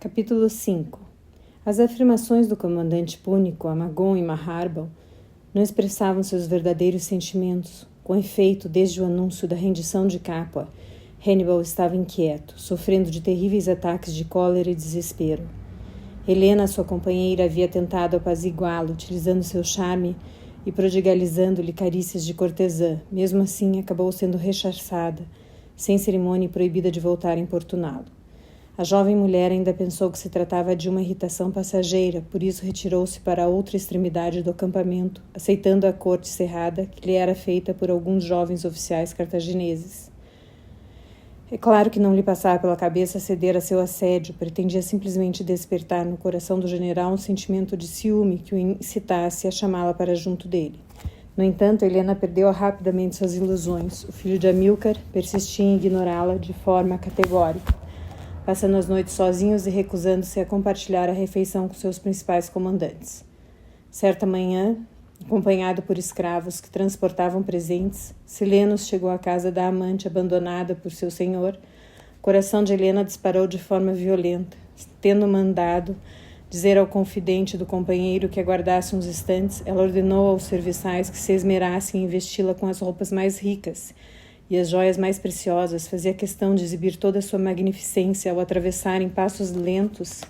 Capítulo 5. As afirmações do comandante púnico Amagon e Maharbal não expressavam seus verdadeiros sentimentos. Com efeito, desde o anúncio da rendição de Capua, Hannibal estava inquieto, sofrendo de terríveis ataques de cólera e desespero. Helena, sua companheira, havia tentado apaziguá-lo, utilizando seu charme e prodigalizando-lhe carícias de cortesã. Mesmo assim, acabou sendo rechaçada, sem cerimônia e proibida de voltar a importuná-lo. A jovem mulher ainda pensou que se tratava de uma irritação passageira, por isso retirou-se para a outra extremidade do acampamento, aceitando a corte cerrada que lhe era feita por alguns jovens oficiais cartagineses. É claro que não lhe passava pela cabeça ceder a seu assédio, pretendia simplesmente despertar no coração do general um sentimento de ciúme que o incitasse a chamá-la para junto dele. No entanto, Helena perdeu rapidamente suas ilusões. O filho de Amílcar persistia em ignorá-la de forma categórica, passando as noites sozinhos e recusando-se a compartilhar a refeição com seus principais comandantes. Certa manhã, acompanhado por escravos que transportavam presentes, Silenos chegou à casa da amante abandonada por seu senhor. O coração de Helena disparou de forma violenta. Tendo mandado dizer ao confidente do companheiro que aguardasse uns instantes, ela ordenou aos serviçais que se esmerassem em vesti-la com as roupas mais ricas e as joias mais preciosas. Fazia questão de exibir toda a sua magnificência ao atravessar em passos lentos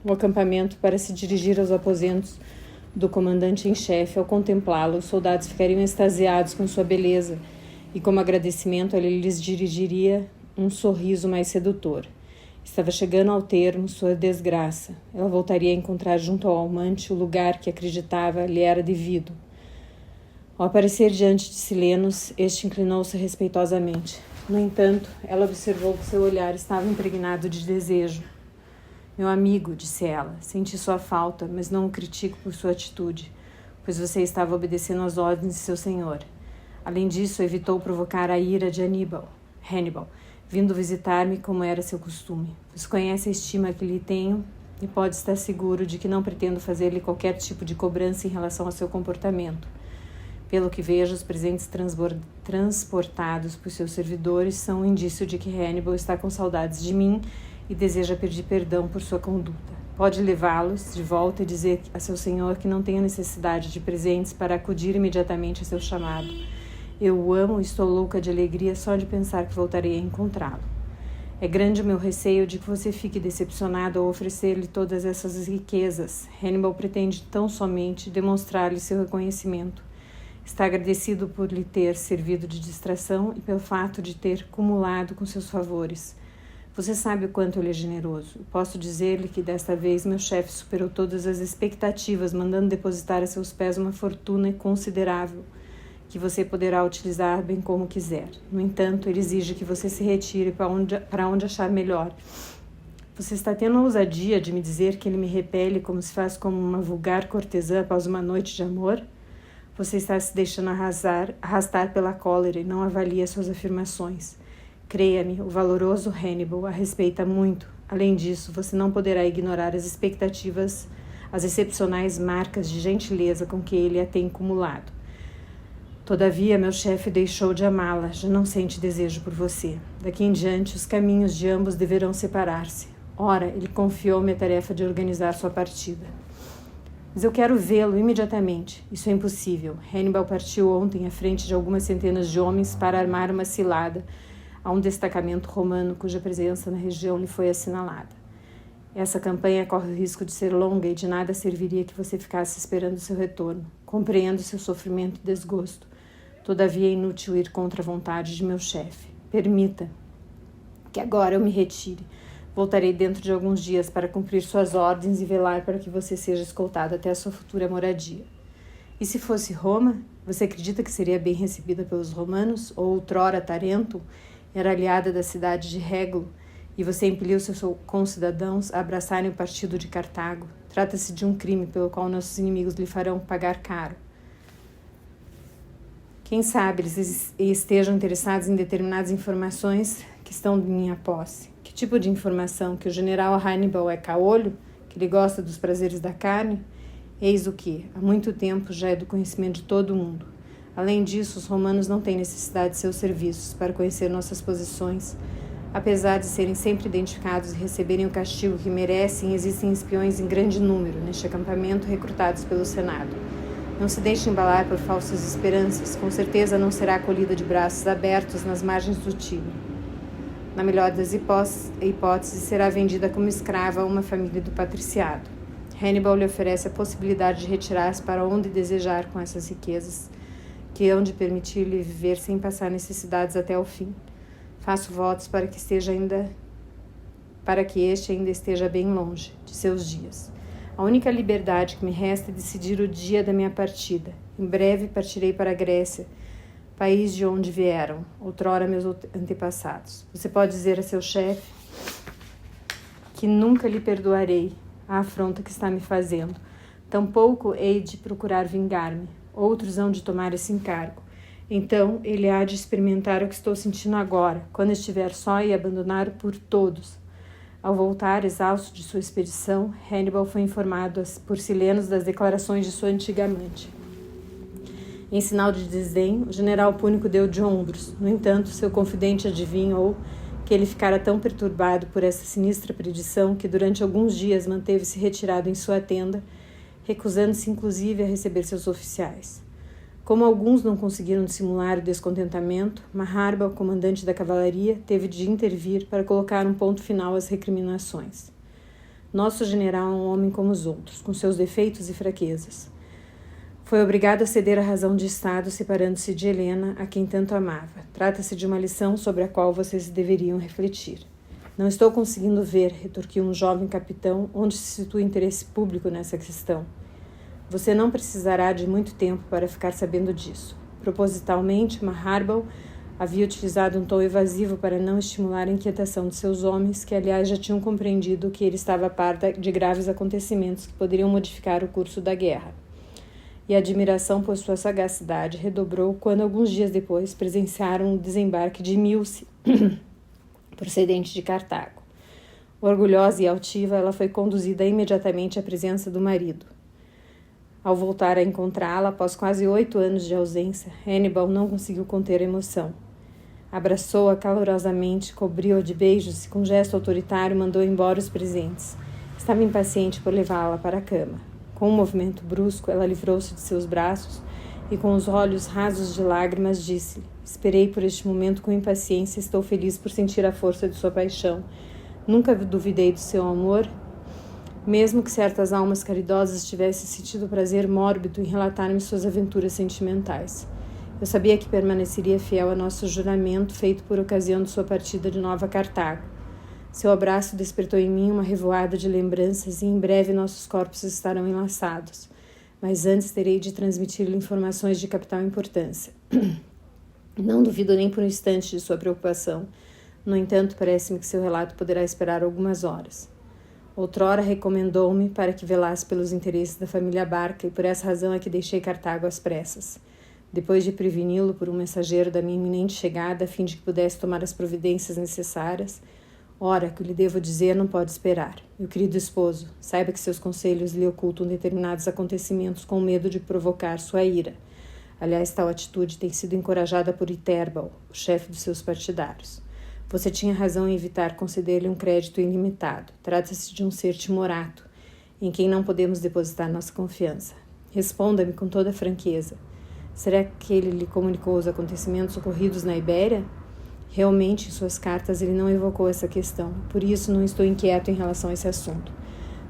o acampamento para se dirigir aos aposentos do comandante em chefe. Ao contemplá-lo, os soldados ficariam extasiados com sua beleza e, como agradecimento, ele lhes dirigiria um sorriso mais sedutor. Estava chegando ao termo sua desgraça. Ela voltaria a encontrar junto ao amante o lugar que acreditava lhe era devido. Ao aparecer diante de Silenos, este inclinou-se respeitosamente. No entanto, ela observou que seu olhar estava impregnado de desejo. Meu amigo, disse ela, senti sua falta, mas não o critico por sua atitude, pois você estava obedecendo às ordens de seu senhor. Além disso, evitou provocar a ira de Hannibal, vindo visitar-me como era seu costume. Você conhece a estima que lhe tenho e pode estar seguro de que não pretendo fazer-lhe qualquer tipo de cobrança em relação ao seu comportamento. Pelo que vejo, os presentes transportados por seus servidores são um indício de que Hannibal está com saudades de mim e deseja pedir perdão por sua conduta. Pode levá-los de volta e dizer a seu senhor que não tenho necessidade de presentes para acudir imediatamente a seu chamado. Eu o amo e estou louca de alegria só de pensar que voltarei a encontrá-lo. É grande o meu receio de que você fique decepcionado ao oferecer-lhe todas essas riquezas. Hannibal pretende tão somente demonstrar-lhe seu reconhecimento. Está agradecido por lhe ter servido de distração e pelo fato de ter cumulado com seus favores. Você sabe o quanto ele é generoso. Posso dizer-lhe que desta vez meu chefe superou todas as expectativas, mandando depositar a seus pés uma fortuna considerável, que você poderá utilizar bem como quiser. No entanto, ele exige que você se retire para onde achar melhor. Você está tendo a ousadia de me dizer que ele me repele como se faz com uma vulgar cortesã após uma noite de amor? Você está se deixando arrastar pela cólera e não avalia suas afirmações. Creia-me, o valoroso Hannibal a respeita muito. Além disso, você não poderá ignorar as expectativas, as excepcionais marcas de gentileza com que ele a tem cumulado. Todavia, meu chefe deixou de amá-la, já não sente desejo por você. Daqui em diante, os caminhos de ambos deverão separar-se. Ora, ele confiou-me a tarefa de organizar sua partida. Mas eu quero vê-lo imediatamente. Isso é impossível. Hannibal partiu ontem à frente de algumas centenas de homens para armar uma cilada a um destacamento romano cuja presença na região lhe foi assinalada. Essa campanha corre o risco de ser longa e de nada serviria que você ficasse esperando seu retorno. Compreendo seu sofrimento e desgosto. Todavia é inútil ir contra a vontade de meu chefe. Permita que agora eu me retire. Voltarei dentro de alguns dias para cumprir suas ordens e velar para que você seja escoltado até a sua futura moradia. E se fosse Roma, você acredita que seria bem recebida pelos romanos? Ou outrora Tarento era aliada da cidade de Réglo e você impeliu seus concidadãos a abraçarem o partido de Cartago? Trata-se de um crime pelo qual nossos inimigos lhe farão pagar caro. Quem sabe eles estejam interessados em determinadas informações que estão de minha posse. Que tipo de informação? Que o general Hannibal é caolho? Que ele gosta dos prazeres da carne? Eis o que, há muito tempo, já é do conhecimento de todo mundo. Além disso, os romanos não têm necessidade de seus serviços para conhecer nossas posições. Apesar de serem sempre identificados e receberem o castigo que merecem, existem espiões em grande número neste acampamento recrutados pelo Senado. Não se deixe embalar por falsas esperanças, com certeza não será acolhida de braços abertos nas margens do Tigre. Na melhor das hipóteses, será vendida como escrava a uma família do patriciado. Hannibal lhe oferece a possibilidade de retirar-se para onde desejar com essas riquezas, que hão de permitir-lhe viver sem passar necessidades até o fim. Faço votos para que este ainda esteja bem longe de seus dias. A única liberdade que me resta é decidir o dia da minha partida. Em breve partirei para a Grécia, país de onde vieram, outrora meus antepassados. Você pode dizer a seu chefe que nunca lhe perdoarei a afronta que está me fazendo. Tampouco hei de procurar vingar-me. Outros hão de tomar esse encargo. Então ele há de experimentar o que estou sentindo agora, quando estiver só e abandonado por todos. Ao voltar, exausto de sua expedição, Hannibal foi informado por Silenos das declarações de sua antiga amante. Em sinal de desdém, o general púnico deu de ombros. No entanto, seu confidente adivinhou que ele ficara tão perturbado por essa sinistra predição que durante alguns dias manteve-se retirado em sua tenda, recusando-se inclusive a receber seus oficiais. Como alguns não conseguiram dissimular o descontentamento, Maharbal, comandante da cavalaria, teve de intervir para colocar um ponto final às recriminações. Nosso general é um homem como os outros, com seus defeitos e fraquezas. Foi obrigado a ceder à razão de Estado, separando-se de Helena, a quem tanto amava. Trata-se de uma lição sobre a qual vocês deveriam refletir. Não estou conseguindo ver, retorquiu um jovem capitão, onde se situa o interesse público nessa questão. Você não precisará de muito tempo para ficar sabendo disso. Propositalmente, Maharbal havia utilizado um tom evasivo para não estimular a inquietação de seus homens, que aliás já tinham compreendido que ele estava a par de graves acontecimentos que poderiam modificar o curso da guerra. E a admiração por sua sagacidade redobrou quando, alguns dias depois, presenciaram o desembarque de Milce, procedente de Cartago. Orgulhosa e altiva, ela foi conduzida imediatamente à presença do marido. Ao voltar a encontrá-la, após quase 8 anos de ausência, Hannibal não conseguiu conter a emoção. Abraçou-a calorosamente, cobriu-a de beijos e, com gesto autoritário, mandou embora os presentes. Estava impaciente por levá-la para a cama. Com um movimento brusco, ela livrou-se de seus braços e, com os olhos rasos de lágrimas, disse-lhe: Esperei por este momento com impaciência e estou feliz por sentir a força de sua paixão. Nunca duvidei do seu amor, mesmo que certas almas caridosas tivessem sentido prazer mórbido em relatar-me suas aventuras sentimentais. Eu sabia que permaneceria fiel a nosso juramento feito por ocasião de sua partida de Nova Cartago. Seu abraço despertou em mim uma revoada de lembranças e em breve nossos corpos estarão enlaçados. Mas antes terei de transmitir-lhe informações de capital importância. Não duvido nem por um instante de sua preocupação. No entanto, parece-me que seu relato poderá esperar algumas horas. Outrora recomendou-me para que velasse pelos interesses da família Barca e por essa razão é que deixei Cartago às pressas. Depois de preveni-lo por um mensageiro da minha iminente chegada, a fim de que pudesse tomar as providências necessárias, ora, que lhe devo dizer não pode esperar. Meu querido esposo, saiba que seus conselhos lhe ocultam determinados acontecimentos com medo de provocar sua ira. Aliás, tal atitude tem sido encorajada por Iterbal, o chefe dos seus partidários. Você tinha razão em evitar conceder-lhe um crédito ilimitado. Trata-se de um ser timorato, em quem não podemos depositar nossa confiança. Responda-me com toda franqueza. Será que ele lhe comunicou os acontecimentos ocorridos na Ibéria? Realmente, em suas cartas, ele não evocou essa questão. Por isso, não estou inquieto em relação a esse assunto.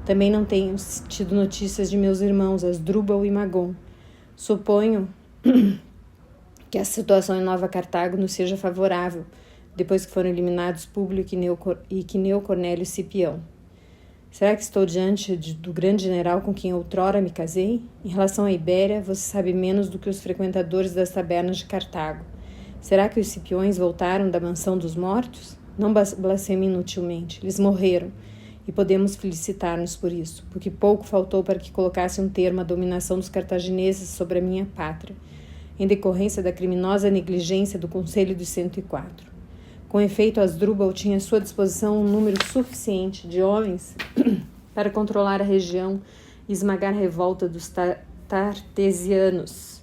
Também não tenho tido notícias de meus irmãos, Asdrúbal e Magon. Suponho que a situação em Nova Cartago nos seja favorável, depois que foram eliminados Públio e Quineu Cornélio Cipião. Será que estou diante do grande general com quem outrora me casei? Em relação à Ibéria, você sabe menos do que os frequentadores das tabernas de Cartago. Será que os Cipiões voltaram da mansão dos mortos? Não blasfeme inutilmente, eles morreram, e podemos felicitar-nos por isso, porque pouco faltou para que colocasse um termo à dominação dos cartagineses sobre a minha pátria, em decorrência da criminosa negligência do Conselho dos 104. Com efeito, Asdrúbal tinha à sua disposição um número suficiente de homens para controlar a região e esmagar a revolta dos tartesianos,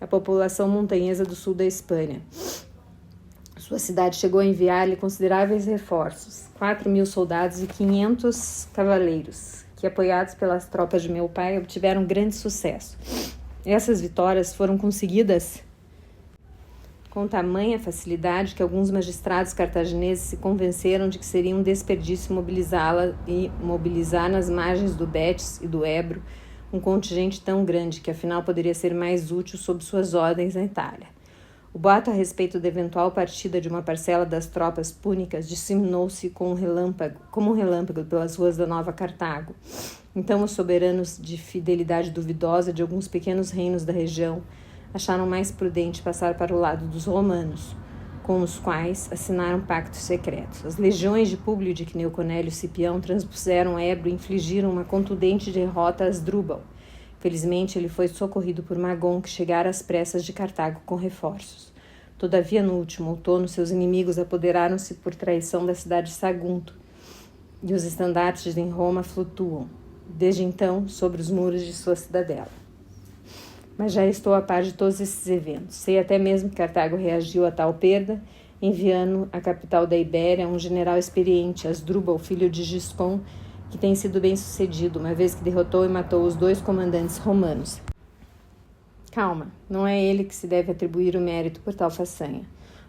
a população montanhesa do sul da Espanha. Sua cidade chegou a enviar-lhe consideráveis reforços, 4.000 soldados e 500 cavaleiros, que, apoiados pelas tropas de meu pai, obtiveram grande sucesso. Essas vitórias foram conseguidas com tamanha facilidade que alguns magistrados cartagineses se convenceram de que seria um desperdício mobilizar nas margens do Betis e do Ebro um contingente tão grande que afinal poderia ser mais útil sob suas ordens na Itália. O boato a respeito da eventual partida de uma parcela das tropas púnicas disseminou-se como um relâmpago pelas ruas da Nova Cartago. Então os soberanos de fidelidade duvidosa de alguns pequenos reinos da região acharam mais prudente passar para o lado dos romanos, com os quais assinaram pactos secretos. As legiões de Públio de Cneu Cornélio Cipião transpuseram o Ebro e infligiram uma contundente derrota a Asdrúbal. Felizmente, ele foi socorrido por Magón, que chegara às pressas de Cartago com reforços. Todavia, no último outono, seus inimigos apoderaram-se por traição da cidade de Sagunto, e os estandartes em Roma flutuam, desde então, sobre os muros de sua cidadela. Mas já estou a par de todos esses eventos. Sei até mesmo que Cartago reagiu a tal perda, enviando à capital da Ibéria um general experiente, Asdrúbal, filho de Giscon, que tem sido bem sucedido, uma vez que derrotou e matou os 2 comandantes romanos. Calma, não é ele que se deve atribuir o mérito por tal façanha.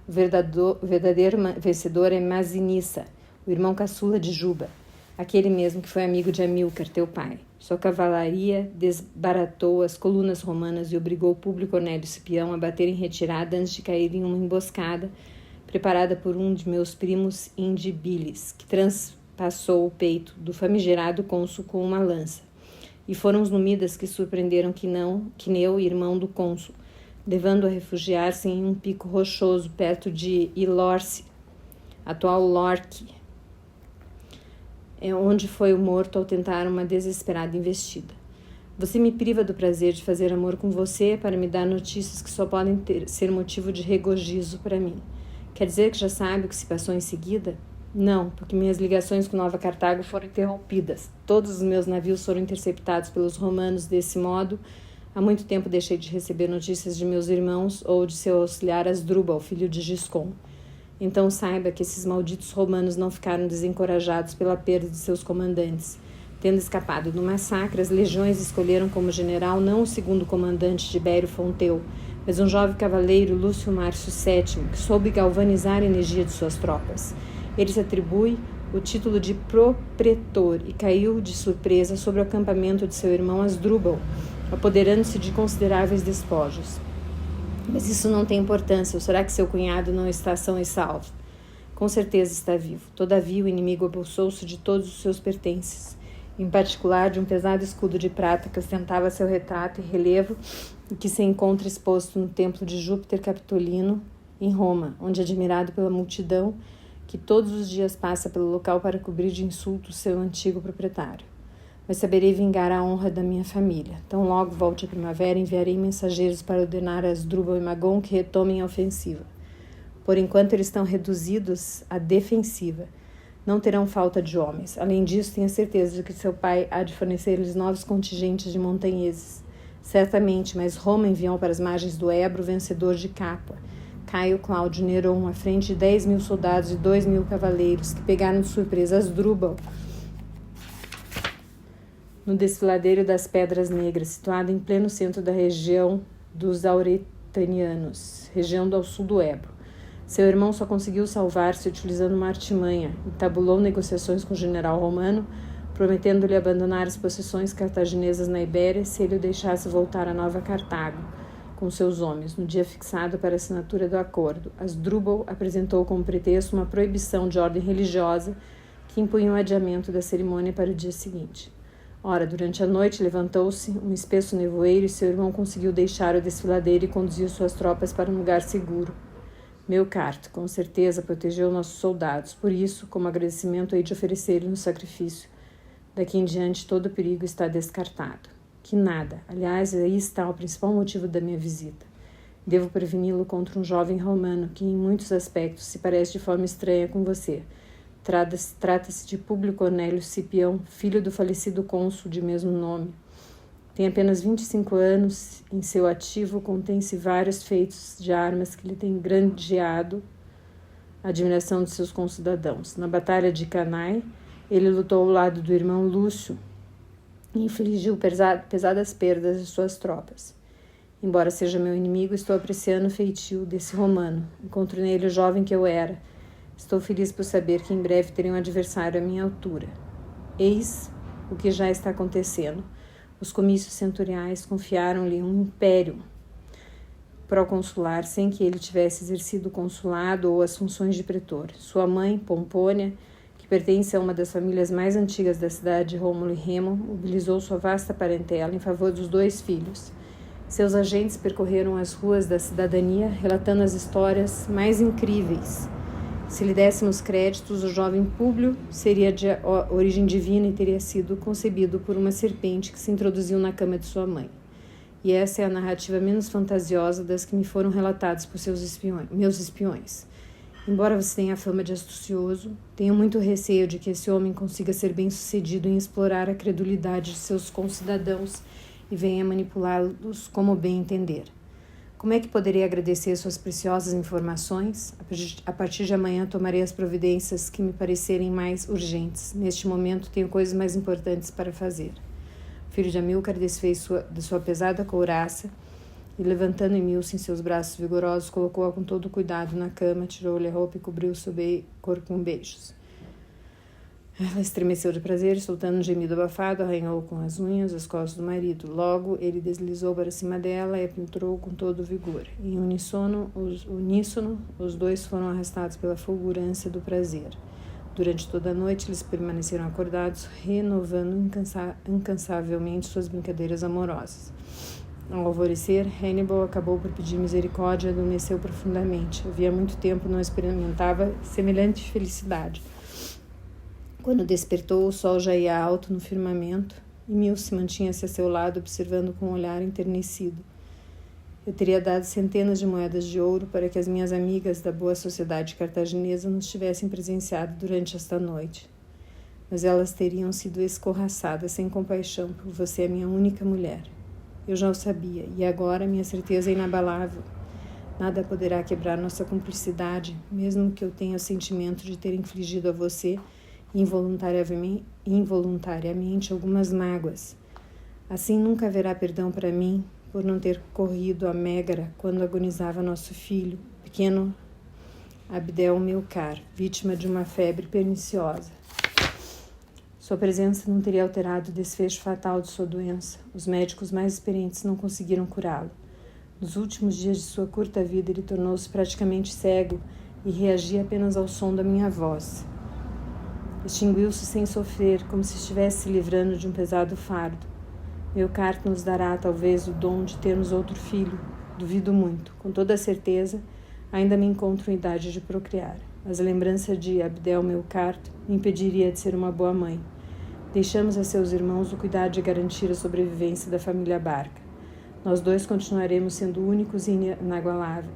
O verdadeiro vencedor é Masinissa, o irmão caçula de Juba, aquele mesmo que foi amigo de Amílcar, teu pai. Sua cavalaria desbaratou as colunas romanas e obrigou Públio Cornélio Cipião a bater em retirada antes de cair em uma emboscada preparada por um de meus primos Indibilis, que transpassou o peito do famigerado cônsul com uma lança. E foram os numidas que surpreenderam Quineu, irmão do cônsul, levando-o a refugiar-se em um pico rochoso perto de Ilorce, atual Lorque, onde foi morto ao tentar uma desesperada investida. Você me priva do prazer de fazer amor com você para me dar notícias que só podem ser motivo de regozijo para mim. Quer dizer que já sabe o que se passou em seguida? Não, porque minhas ligações com Nova Cartago foram interrompidas. Todos os meus navios foram interceptados pelos romanos. Desse modo, há muito tempo deixei de receber notícias de meus irmãos ou de seu auxiliar Asdrúbal, filho de Giscon. Então saiba que esses malditos romanos não ficaram desencorajados pela perda de seus comandantes. Tendo escapado do massacre, as legiões escolheram como general não o segundo comandante Tibério Fonteu, mas um jovem cavaleiro, Lúcio Márcio VII, que soube galvanizar a energia de suas tropas. Ele se atribui o título de propretor e caiu de surpresa sobre o acampamento de seu irmão Asdrúbal, apoderando-se de consideráveis despojos. Mas isso não tem importância, ou será que seu cunhado não está são e salvo? Com certeza está vivo. Todavia, o inimigo apossou-se de todos os seus pertences, em particular de um pesado escudo de prata que ostentava seu retrato e relevo e que se encontra exposto no templo de Júpiter Capitolino, em Roma, onde, admirado pela multidão que todos os dias passa pelo local para cobrir de insultos seu antigo proprietário. Mas saberei vingar a honra da minha família. Tão logo volte a primavera, enviarei mensageiros para ordenar a Asdrúbal e Magón que retomem a ofensiva. Por enquanto, eles estão reduzidos à defensiva. Não terão falta de homens. Além disso, tenho certeza de que seu pai há de fornecer-lhes novos contingentes de montanheses. Certamente, mas Roma enviou para as margens do Ebro o vencedor de Capua, Caio Cláudio Neron, à frente de 10.000 soldados e 2.000 cavaleiros, que pegaram de surpresa Asdrúbal no desfiladeiro das Pedras Negras, situado em pleno centro da região dos Auretanianos, região ao sul do Ebro. Seu irmão só conseguiu salvar-se utilizando uma artimanha. Entabulou negociações com o general romano, prometendo-lhe abandonar as possessões cartaginesas na Ibéria se ele o deixasse voltar a Nova Cartago com seus homens. No dia fixado para a assinatura do acordo, Asdrúbal apresentou como pretexto uma proibição de ordem religiosa que impunha o adiamento da cerimônia para o dia seguinte. Ora, durante a noite levantou-se um espesso nevoeiro e seu irmão conseguiu deixar o desfiladeiro e conduziu suas tropas para um lugar seguro. Meu carto, com certeza, protegeu nossos soldados. Por isso, como agradecimento, hei de oferecer-lhe um sacrifício. Daqui em diante, todo o perigo está descartado. Que nada. Aliás, aí está o principal motivo da minha visita. Devo preveni-lo contra um jovem romano que, em muitos aspectos, se parece de forma estranha com você. Trata-se de Públio Cornélio Cipião, filho do falecido cônsul de mesmo nome. Tem apenas 25 anos, em seu ativo contém-se vários feitos de armas que lhe têm granjeado a admiração de seus concidadãos. Na Batalha de Cannae, ele lutou ao lado do irmão Lúcio e infligiu pesadas perdas de suas tropas. Embora seja meu inimigo, estou apreciando o feitio desse romano. Encontro nele o jovem que eu era. Estou feliz por saber que em breve terei um adversário à minha altura. Eis o que já está acontecendo. Os comícios centuriais confiaram-lhe um império proconsular sem que ele tivesse exercido o consulado ou as funções de pretor. Sua mãe, Pompônia, que pertence a uma das famílias mais antigas da cidade de Rômulo e Remo, mobilizou sua vasta parentela em favor dos 2 filhos. Seus agentes percorreram as ruas da cidadania, relatando as histórias mais incríveis. Se lhe dessemos créditos, o jovem Públio seria de origem divina e teria sido concebido por uma serpente que se introduziu na cama de sua mãe. E essa é a narrativa menos fantasiosa das que me foram relatadas por meus espiões. Embora você tenha a fama de astucioso, tenho muito receio de que esse homem consiga ser bem-sucedido em explorar a credulidade de seus concidadãos e venha manipulá-los como bem entender. Como é que poderei agradecer suas preciosas informações? A partir de amanhã tomarei as providências que me parecerem mais urgentes. Neste momento tenho coisas mais importantes para fazer. O filho de Amílcar desfez de sua pesada couraça e, levantando Emilce em seus braços vigorosos, colocou-a com todo cuidado na cama, tirou-lhe a roupa e cobriu seu corpo com beijos. Ela estremeceu de prazer e, soltando um gemido abafado, arranhou com as unhas as costas do marido. Logo, ele deslizou para cima dela e a penetrou com todo o vigor. Em uníssono, os 2 foram arrastados pela fulgurância do prazer. Durante toda a noite, eles permaneceram acordados, renovando incansavelmente suas brincadeiras amorosas. Ao alvorecer, Hannibal acabou por pedir misericórdia e adormeceu profundamente. Havia muito tempo não experimentava semelhante felicidade. Quando despertou, o sol já ia alto no firmamento e Milce mantinha-se a seu lado, observando com um olhar enternecido. Eu teria dado centenas de moedas de ouro para que as minhas amigas da boa sociedade cartaginesa nos tivessem presenciado durante esta noite. Mas elas teriam sido escorraçadas sem compaixão por você, a minha única mulher. Eu já o sabia, e agora minha certeza é inabalável. Nada poderá quebrar nossa cumplicidade, mesmo que eu tenha o sentimento de ter infligido a você involuntariamente algumas mágoas. Assim nunca haverá perdão para mim por não ter corrido a Mégara quando agonizava nosso filho, pequeno Abdel-Melcar, vítima de uma febre perniciosa. Sua presença não teria alterado o desfecho fatal de sua doença. Os médicos mais experientes não conseguiram curá-lo. Nos últimos dias de sua curta vida, ele tornou-se praticamente cego e reagia apenas ao som da minha voz. Extinguiu-se sem sofrer, como se estivesse se livrando de um pesado fardo. Melcar nos dará, talvez, o dom de termos outro filho. Duvido muito. Com toda a certeza, ainda me encontro em idade de procriar. Mas a lembrança de Abdel-Melcar me impediria de ser uma boa mãe. Deixamos a seus irmãos o cuidado de garantir a sobrevivência da família Barca. Nós 2 continuaremos sendo únicos e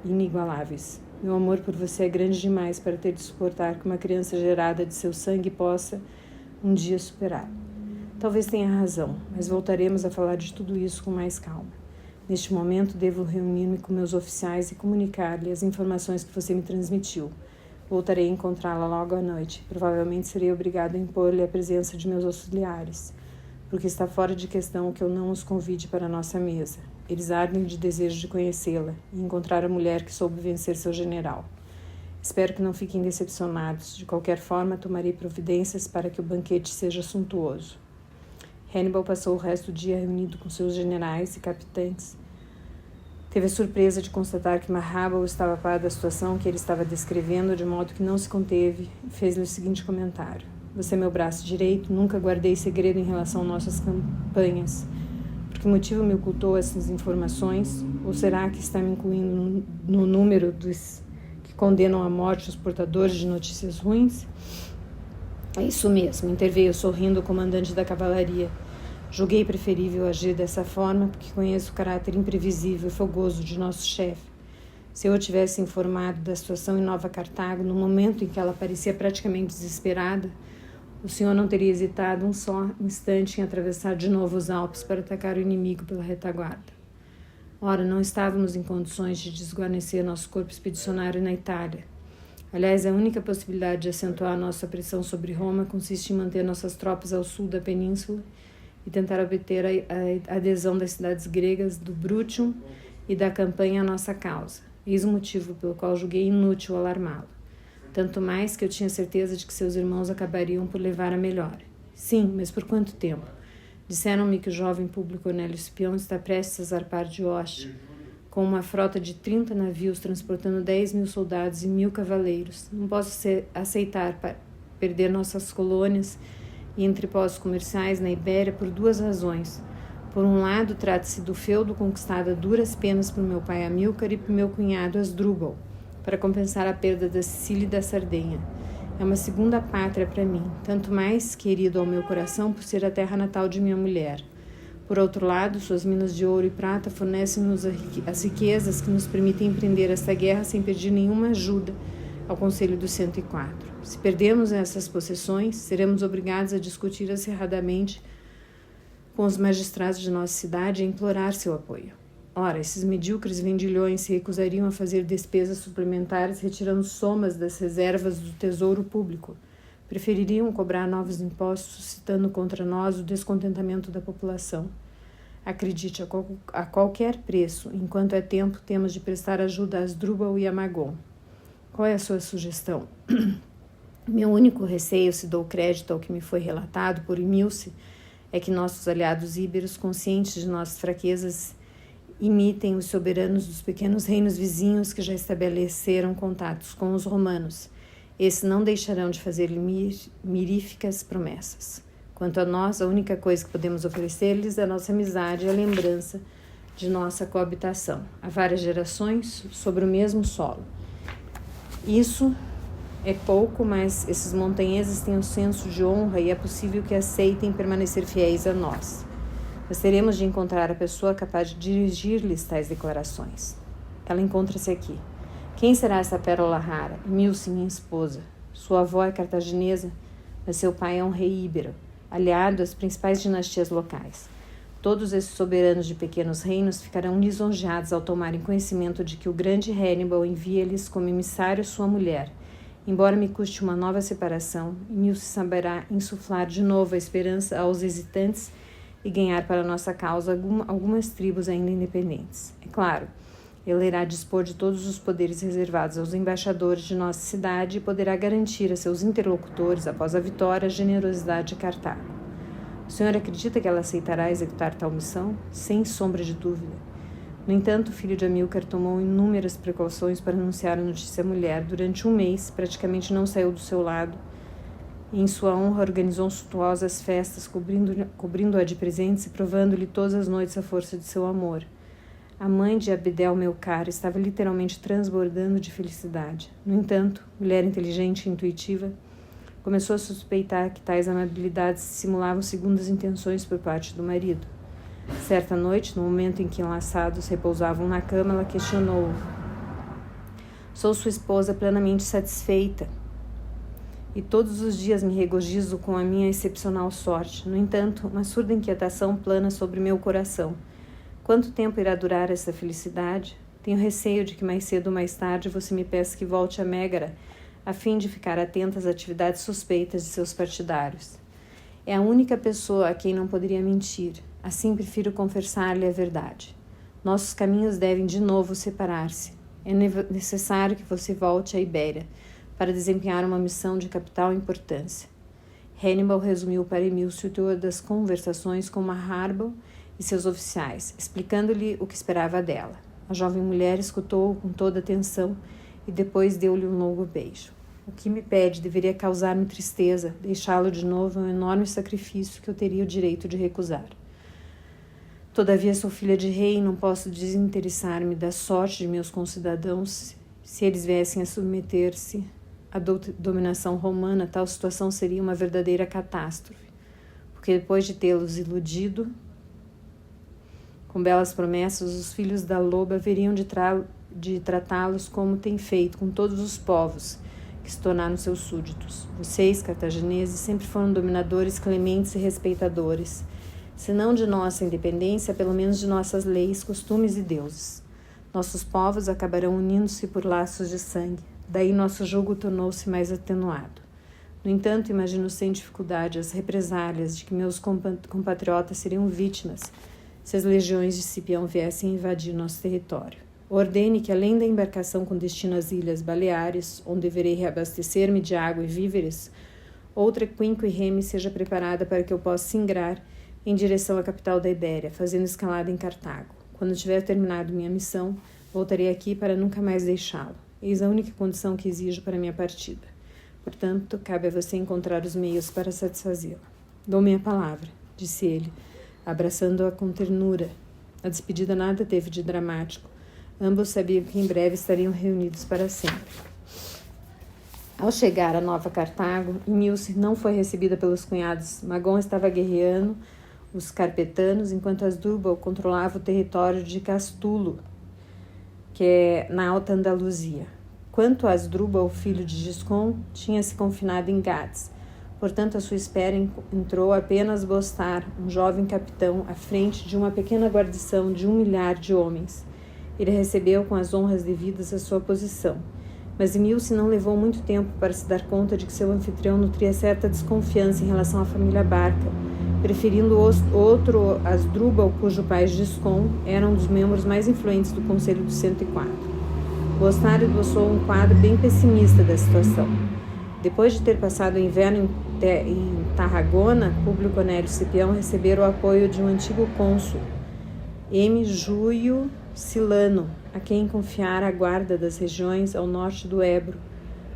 inigualáveis. Meu amor por você é grande demais para ter de suportar que uma criança gerada de seu sangue possa um dia superar. Talvez tenha razão, mas voltaremos a falar de tudo isso com mais calma. Neste momento, devo reunir-me com meus oficiais e comunicar-lhe as informações que você me transmitiu. Voltarei a encontrá-la logo à noite. Provavelmente serei obrigado a impor-lhe a presença de meus auxiliares, porque está fora de questão que eu não os convide para a nossa mesa. Eles ardem de desejo de conhecê-la e encontrar a mulher que soube vencer seu general. Espero que não fiquem decepcionados. De qualquer forma, tomarei providências para que o banquete seja suntuoso. Hannibal passou o resto do dia reunido com seus generais e capitães. Teve a surpresa de constatar que Marrabal estava a par da situação que ele estava descrevendo, de modo que não se conteve e fez-lhe o seguinte comentário. Você é meu braço direito, nunca guardei segredo em relação a nossas campanhas. Por que motivo me ocultou essas informações? Ou será que está me incluindo no número dos que condenam à morte os portadores de notícias ruins? É isso mesmo, interveio sorrindo o comandante da cavalaria. Julguei preferível agir dessa forma porque conheço o caráter imprevisível e fogoso de nosso chefe. Se eu o tivesse informado da situação em Nova Cartago, no momento em que ela parecia praticamente desesperada, o senhor não teria hesitado um só instante em atravessar de novo os Alpes para atacar o inimigo pela retaguarda. Ora, não estávamos em condições de desguarnecer nosso corpo expedicionário na Itália. Aliás, a única possibilidade de acentuar nossa pressão sobre Roma consiste em manter nossas tropas ao sul da península e tentar obter a adesão das cidades gregas do Brutium e da campanha à nossa causa. Eis o motivo pelo qual julguei inútil alarmá-lo. Tanto mais que eu tinha certeza de que seus irmãos acabariam por levar a melhor. Sim, mas por quanto tempo? Disseram-me que o jovem Públio Cornélio Escipião está prestes a zarpar de Ostia, com uma frota de 30 navios transportando 10.000 soldados e 1.000 cavaleiros. Não posso aceitar perder nossas colônias e entrepostos comerciais na Ibéria por 2 razões. Por um lado, trata-se do feudo conquistado a duras penas por meu pai Amílcar e por meu cunhado Asdrúbal, para compensar a perda da Sicília e da Sardenha. É uma segunda pátria para mim, tanto mais querido ao meu coração por ser a terra natal de minha mulher. Por outro lado, suas minas de ouro e prata fornecem-nos as riquezas que nos permitem empreender esta guerra sem pedir nenhuma ajuda ao Conselho dos 104. Se perdermos essas possessões, seremos obrigados a discutir acirradamente com os magistrados de nossa cidade e a implorar seu apoio. Ora, esses medíocres vendilhões se recusariam a fazer despesas suplementares retirando somas das reservas do tesouro público. Prefeririam cobrar novos impostos, suscitando contra nós o descontentamento da população. Acredite, a qualquer preço, enquanto é tempo, temos de prestar ajuda a Asdrúbal e a Magon. Qual é a sua sugestão? Meu único receio, se dou crédito ao que me foi relatado por Emilce, é que nossos aliados íberos, conscientes de nossas fraquezas, imitem os soberanos dos pequenos reinos vizinhos que já estabeleceram contatos com os romanos. Esses não deixarão de fazer-lhe miríficas promessas. Quanto a nós, a única coisa que podemos oferecer-lhes é a nossa amizade e a lembrança de nossa coabitação, há várias gerações, sobre o mesmo solo. Isso é pouco, mas esses montanheses têm um senso de honra e é possível que aceitem permanecer fiéis a nós. Mas teremos de encontrar a pessoa capaz de dirigir-lhes tais declarações. Ela encontra-se aqui. Quem será essa pérola rara? Emilce, minha esposa. Sua avó é cartaginesa, mas seu pai é um rei íbero, aliado às principais dinastias locais. Todos esses soberanos de pequenos reinos ficarão lisonjeados ao tomarem conhecimento de que o grande Hannibal envia-lhes como emissário sua mulher. Embora me custe uma nova separação, Emilce saberá insuflar de novo a esperança aos hesitantes e ganhar para nossa causa algumas tribos ainda independentes. É claro, ele irá dispor de todos os poderes reservados aos embaixadores de nossa cidade e poderá garantir a seus interlocutores, após a vitória, a generosidade de Cartago. O senhor acredita que ela aceitará executar tal missão? Sem sombra de dúvida. No entanto, o filho de Amílcar tomou inúmeras precauções para anunciar a notícia à mulher. Durante 1 mês, praticamente não saiu do seu lado. E, em sua honra, organizou suntuosas festas, cobrindo-a de presentes e provando-lhe todas as noites a força de seu amor. A mãe de Abdel, meu caro, estava literalmente transbordando de felicidade. No entanto, mulher inteligente e intuitiva, começou a suspeitar que tais amabilidades simulavam segundas intenções por parte do marido. Certa noite, no momento em que enlaçados repousavam na cama, ela questionou-o. Sou sua esposa plenamente satisfeita e todos os dias me regozijo com a minha excepcional sorte. No entanto, uma surda inquietação plana sobre meu coração. Quanto tempo irá durar essa felicidade? Tenho receio de que mais cedo ou mais tarde você me peça que volte a Mégara, a fim de ficar atenta às atividades suspeitas de seus partidários. É a única pessoa a quem não poderia mentir. Assim prefiro confessar-lhe a verdade. Nossos caminhos devem de novo separar-se. É necessário que você volte à Ibéria para desempenhar uma missão de capital importância. Hannibal resumiu para Emilce o teor das conversações com Maharbal e seus oficiais, explicando-lhe o que esperava dela. A jovem mulher escutou-o com toda atenção e depois deu-lhe um longo beijo. O que me pede deveria causar-me tristeza. Deixá-lo de novo é um enorme sacrifício que eu teria o direito de recusar. Todavia sou filha de rei e não posso desinteressar-me da sorte de meus concidadãos. Se eles viessem a submeter-se à dominação romana, tal situação seria uma verdadeira catástrofe, porque depois de tê-los iludido com belas promessas, os filhos da loba haveriam de tratá-los como têm feito com todos os povos que se tornaram seus súditos. Vocês, cartagineses, sempre foram dominadores clementes e respeitadores, se não de nossa independência, pelo menos de nossas leis, costumes e deuses. Nossos povos acabarão unindo-se por laços de sangue. Daí nosso jugo tornou-se mais atenuado. No entanto, imagino sem dificuldade as represálias de que meus compatriotas seriam vítimas se as legiões de Cipião viessem invadir nosso território. Ordene que, além da embarcação com destino às Ilhas Baleares, onde deverei reabastecer-me de água e víveres, outra quinque reme seja preparada para que eu possa singrar em direção à capital da Ibéria, fazendo escalada em Cartago. Quando tiver terminado minha missão, voltarei aqui para nunca mais deixá-lo. Eis a única condição que exijo para minha partida. Portanto, cabe a você encontrar os meios para satisfazê-la. Dou minha palavra, disse ele, abraçando-a com ternura. A despedida nada teve de dramático. Ambos sabiam que em breve estariam reunidos para sempre. Ao chegar a Nova Cartago, Emilce não foi recebida pelos cunhados. Magon estava guerreando os carpetanos, enquanto Asdrúbal controlava o território de Castulo, que é na Alta Andaluzia. Quanto a Asdrúbal, filho de Giscon, tinha se confinado em Gades. Portanto, à sua espera entrou apenas Bostar, um jovem capitão, à frente de uma pequena guarnição de 1.000.000 de homens. Ele recebeu com as honras devidas à sua posição. Mas Emilce não levou muito tempo para se dar conta de que seu anfitrião nutria certa desconfiança em relação à família Barca, preferindo outro Asdrúbal, cujo pai Giscon era um dos membros mais influentes do Conselho dos 104. Bostar esboçou um quadro bem pessimista da situação. Depois de ter passado o inverno em Tarragona, Públio Cornélio Cipião recebera o apoio de um antigo cônsul, M. Júlio Silano, a quem confiara a guarda das regiões ao norte do Ebro.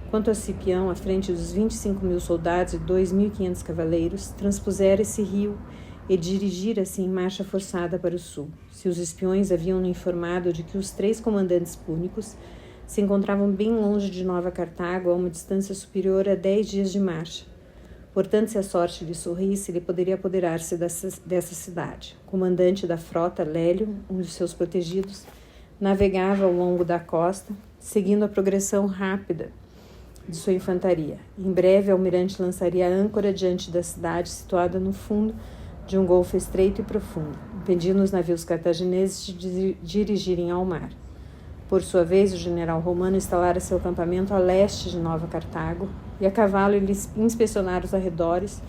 Quanto a Cipião, à frente dos 25.000 soldados e 2.500 cavaleiros, transpusera esse rio e dirigira-se em marcha forçada para o sul. Seus espiões haviam-no informado de que os 3 comandantes púnicos se encontravam bem longe de Nova Cartago, a uma distância superior a 10 dias de marcha. Portanto, se a sorte lhe sorrisse, ele poderia apoderar-se dessa cidade. O comandante da frota, Lélio, um de seus protegidos, navegava ao longo da costa, seguindo a progressão rápida de sua infantaria. Em breve, o almirante lançaria a âncora diante da cidade, situada no fundo de um golfo estreito e profundo, impedindo os navios cartagineses de dirigirem ao mar. Por sua vez, o general romano instalara seu acampamento a leste de Nova Cartago, e a cavalo ele inspecionara os arredores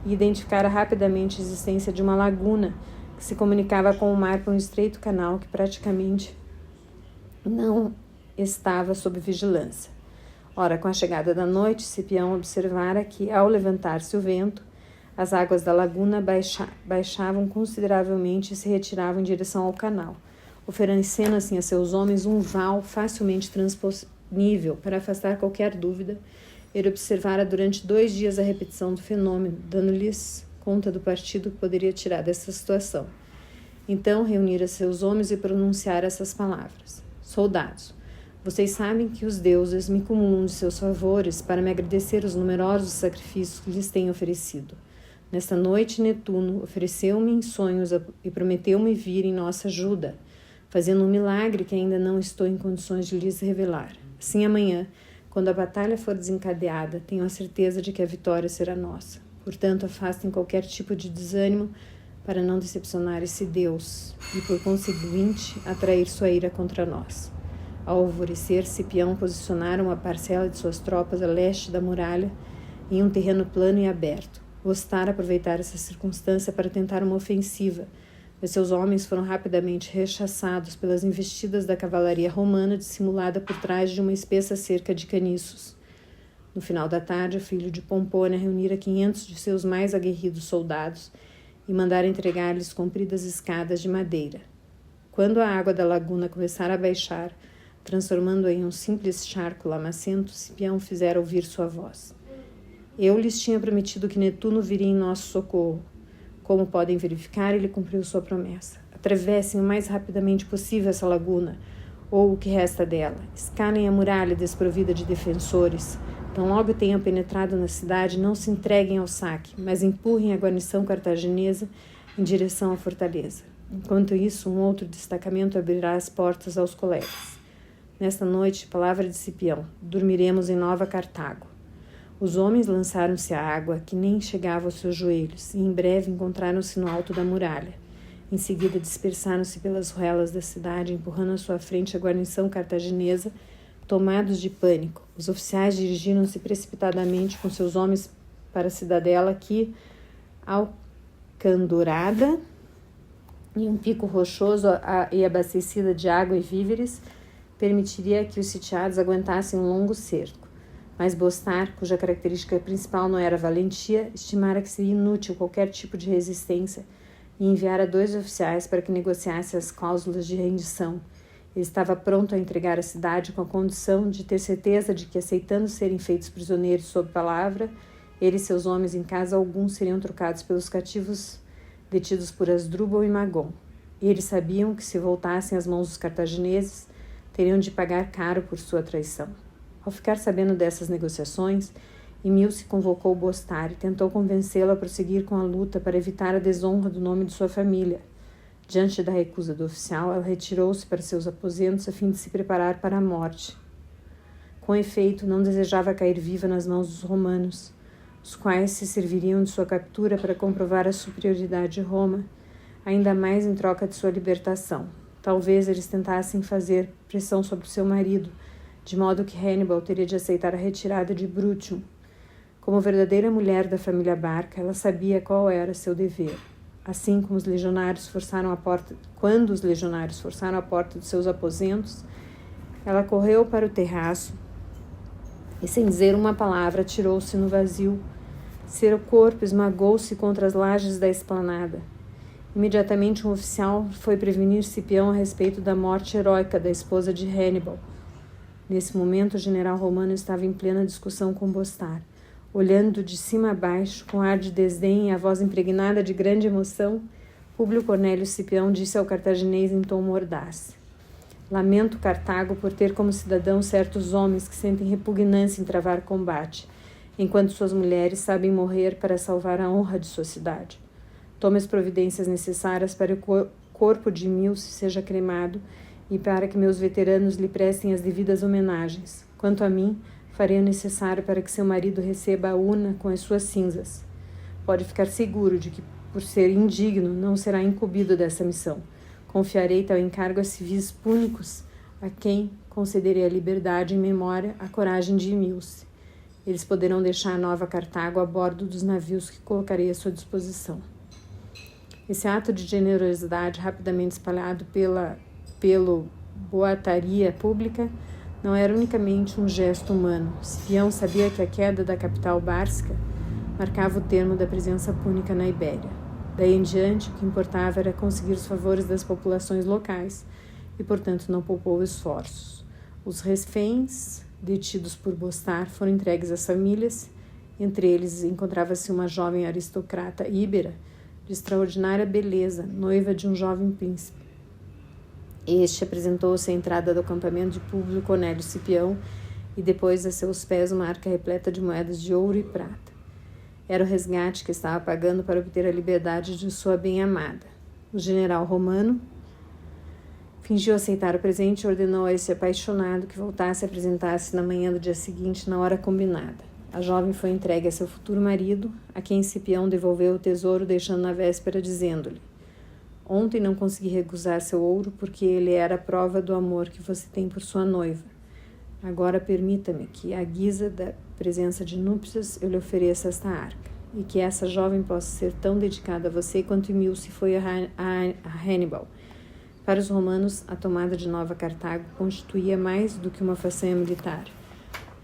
e identificara rapidamente a existência de uma laguna que se comunicava com o mar por um estreito canal que praticamente não estava sob vigilância. Ora, com a chegada da noite, Cipião observara que, ao levantar-se o vento, as águas da laguna baixavam consideravelmente e se retiravam em direção ao canal, oferecendo assim a seus homens um val facilmente transponível. Para afastar qualquer dúvida, ele observara durante 2 dias a repetição do fenômeno, dando-lhes conta do partido que poderia tirar dessa situação. Então reunira seus homens e pronunciara essas palavras: Soldados, vocês sabem que os deuses me cumulam de seus favores para me agradecer os numerosos sacrifícios que lhes tenho oferecido. Nesta noite, Netuno ofereceu-me em sonhos e prometeu-me vir em nossa ajuda, fazendo um milagre que ainda não estou em condições de lhes revelar. Assim, amanhã, quando a batalha for desencadeada, tenho a certeza de que a vitória será nossa. Portanto, afastem qualquer tipo de desânimo para não decepcionar esse Deus e, por conseguinte, atrair sua ira contra nós. Ao alvorecer, Cipião posicionara uma parcela de suas tropas a leste da muralha, em um terreno plano e aberto. Bostar aproveitar essa circunstância para tentar uma ofensiva, mas seus homens foram rapidamente rechaçados pelas investidas da cavalaria romana dissimulada por trás de uma espessa cerca de caniços. No final da tarde, o filho de Pompônia reunira 500 de seus mais aguerridos soldados e mandara entregar-lhes compridas escadas de madeira. Quando a água da laguna começara a baixar, transformando-a em um simples charco lamacento, Cipião fizera ouvir sua voz. Eu lhes tinha prometido que Netuno viria em nosso socorro. Como podem verificar, ele cumpriu sua promessa. Atravessem o mais rapidamente possível essa laguna, ou o que resta dela. Escalem a muralha desprovida de defensores. Tão logo tenham penetrado na cidade, não se entreguem ao saque, mas empurrem a guarnição cartaginesa em direção à fortaleza. Enquanto isso, um outro destacamento abrirá as portas aos colegas. Nesta noite, palavra de Cipião, dormiremos em Nova Cartago. Os homens lançaram-se à água, que nem chegava aos seus joelhos, e em breve encontraram-se no alto da muralha. Em seguida, dispersaram-se pelas ruelas da cidade, empurrando à sua frente a guarnição cartaginesa, Tomados de pânico, os oficiais dirigiram-se precipitadamente com seus homens para a cidadela que, alcandurada em um pico rochoso e abastecida de água e víveres, permitiria que os sitiados aguentassem um longo cerco. Mas Bostar, cuja característica principal não era a valentia, estimara que seria inútil qualquer tipo de resistência e enviara 2 oficiais para que negociassem as cláusulas de rendição. Ele estava pronto a entregar a cidade com a condição de ter certeza de que, aceitando serem feitos prisioneiros sob palavra, ele e seus homens em caso algum seriam trocados pelos cativos detidos por Asdrúbal e Magon. Eles sabiam que, se voltassem às mãos dos cartagineses, teriam de pagar caro por sua traição. Ao ficar sabendo dessas negociações, Emilce convocou Bostar e tentou convencê-lo a prosseguir com a luta para evitar a desonra do nome de sua família. Diante da recusa do oficial, ela retirou-se para seus aposentos a fim de se preparar para a morte. Com efeito, não desejava cair viva nas mãos dos romanos, os quais se serviriam de sua captura para comprovar a superioridade de Roma, ainda mais em troca de sua libertação. Talvez eles tentassem fazer pressão sobre seu marido, de modo que Hannibal teria de aceitar a retirada de Brutium. Como verdadeira mulher da família Barca, ela sabia qual era seu dever. Assim como quando os legionários forçaram a porta dos seus aposentos, ela correu para o terraço e, sem dizer uma palavra, atirou-se no vazio. Seu corpo esmagou-se contra as lajes da esplanada. Imediatamente um oficial foi prevenir Cipião a respeito da morte heróica da esposa de Hannibal. Nesse momento, o general romano estava em plena discussão com Bostar. Olhando de cima a baixo, com ar de desdém e a voz impregnada de grande emoção, Públio Cornélio Cipião disse ao cartaginês em tom mordaz: Lamento Cartago por ter como cidadão certos homens que sentem repugnância em travar combate, enquanto suas mulheres sabem morrer para salvar a honra de sua cidade. Tome as providências necessárias para que o corpo de Emilce seja cremado e para que meus veteranos lhe prestem as devidas homenagens. Quanto a mim, farei o necessário para que seu marido receba a urna com as suas cinzas. Pode ficar seguro de que, por ser indigno, não será incumbido dessa missão. Confiarei tal encargo a civis púnicos, a quem concederei a liberdade em memória à coragem de Emilce. Eles poderão deixar a Nova Cartago a bordo dos navios que colocarei à sua disposição. Esse ato de generosidade, rapidamente espalhado pelo boataria pública, não era unicamente um gesto humano. Cipião sabia que a queda da capital bárcica marcava o termo da presença púnica na Ibéria. Daí em diante, o que importava era conseguir os favores das populações locais e, portanto, não poupou esforços. Os reféns detidos por Bostar foram entregues às famílias. Entre eles encontrava-se uma jovem aristocrata íbera de extraordinária beleza, noiva de um jovem príncipe. Este apresentou-se à entrada do acampamento de Públio Cornélio Cipião e depois a seus pés uma arca repleta de moedas de ouro e prata. Era o resgate que estava pagando para obter a liberdade de sua bem-amada. O general romano fingiu aceitar o presente e ordenou a esse apaixonado que voltasse a apresentar-se na manhã do dia seguinte, na hora combinada. A jovem foi entregue a seu futuro marido, a quem Cipião devolveu o tesouro, deixando na véspera, dizendo-lhe: Ontem não consegui recusar seu ouro porque ele era a prova do amor que você tem por sua noiva. Agora permita-me que, à guisa da presença de núpcias, eu lhe ofereça esta arca, e que essa jovem possa ser tão dedicada a você quanto Emilce foi a Hannibal. Para os romanos, a tomada de Nova Cartago constituía mais do que uma façanha militar.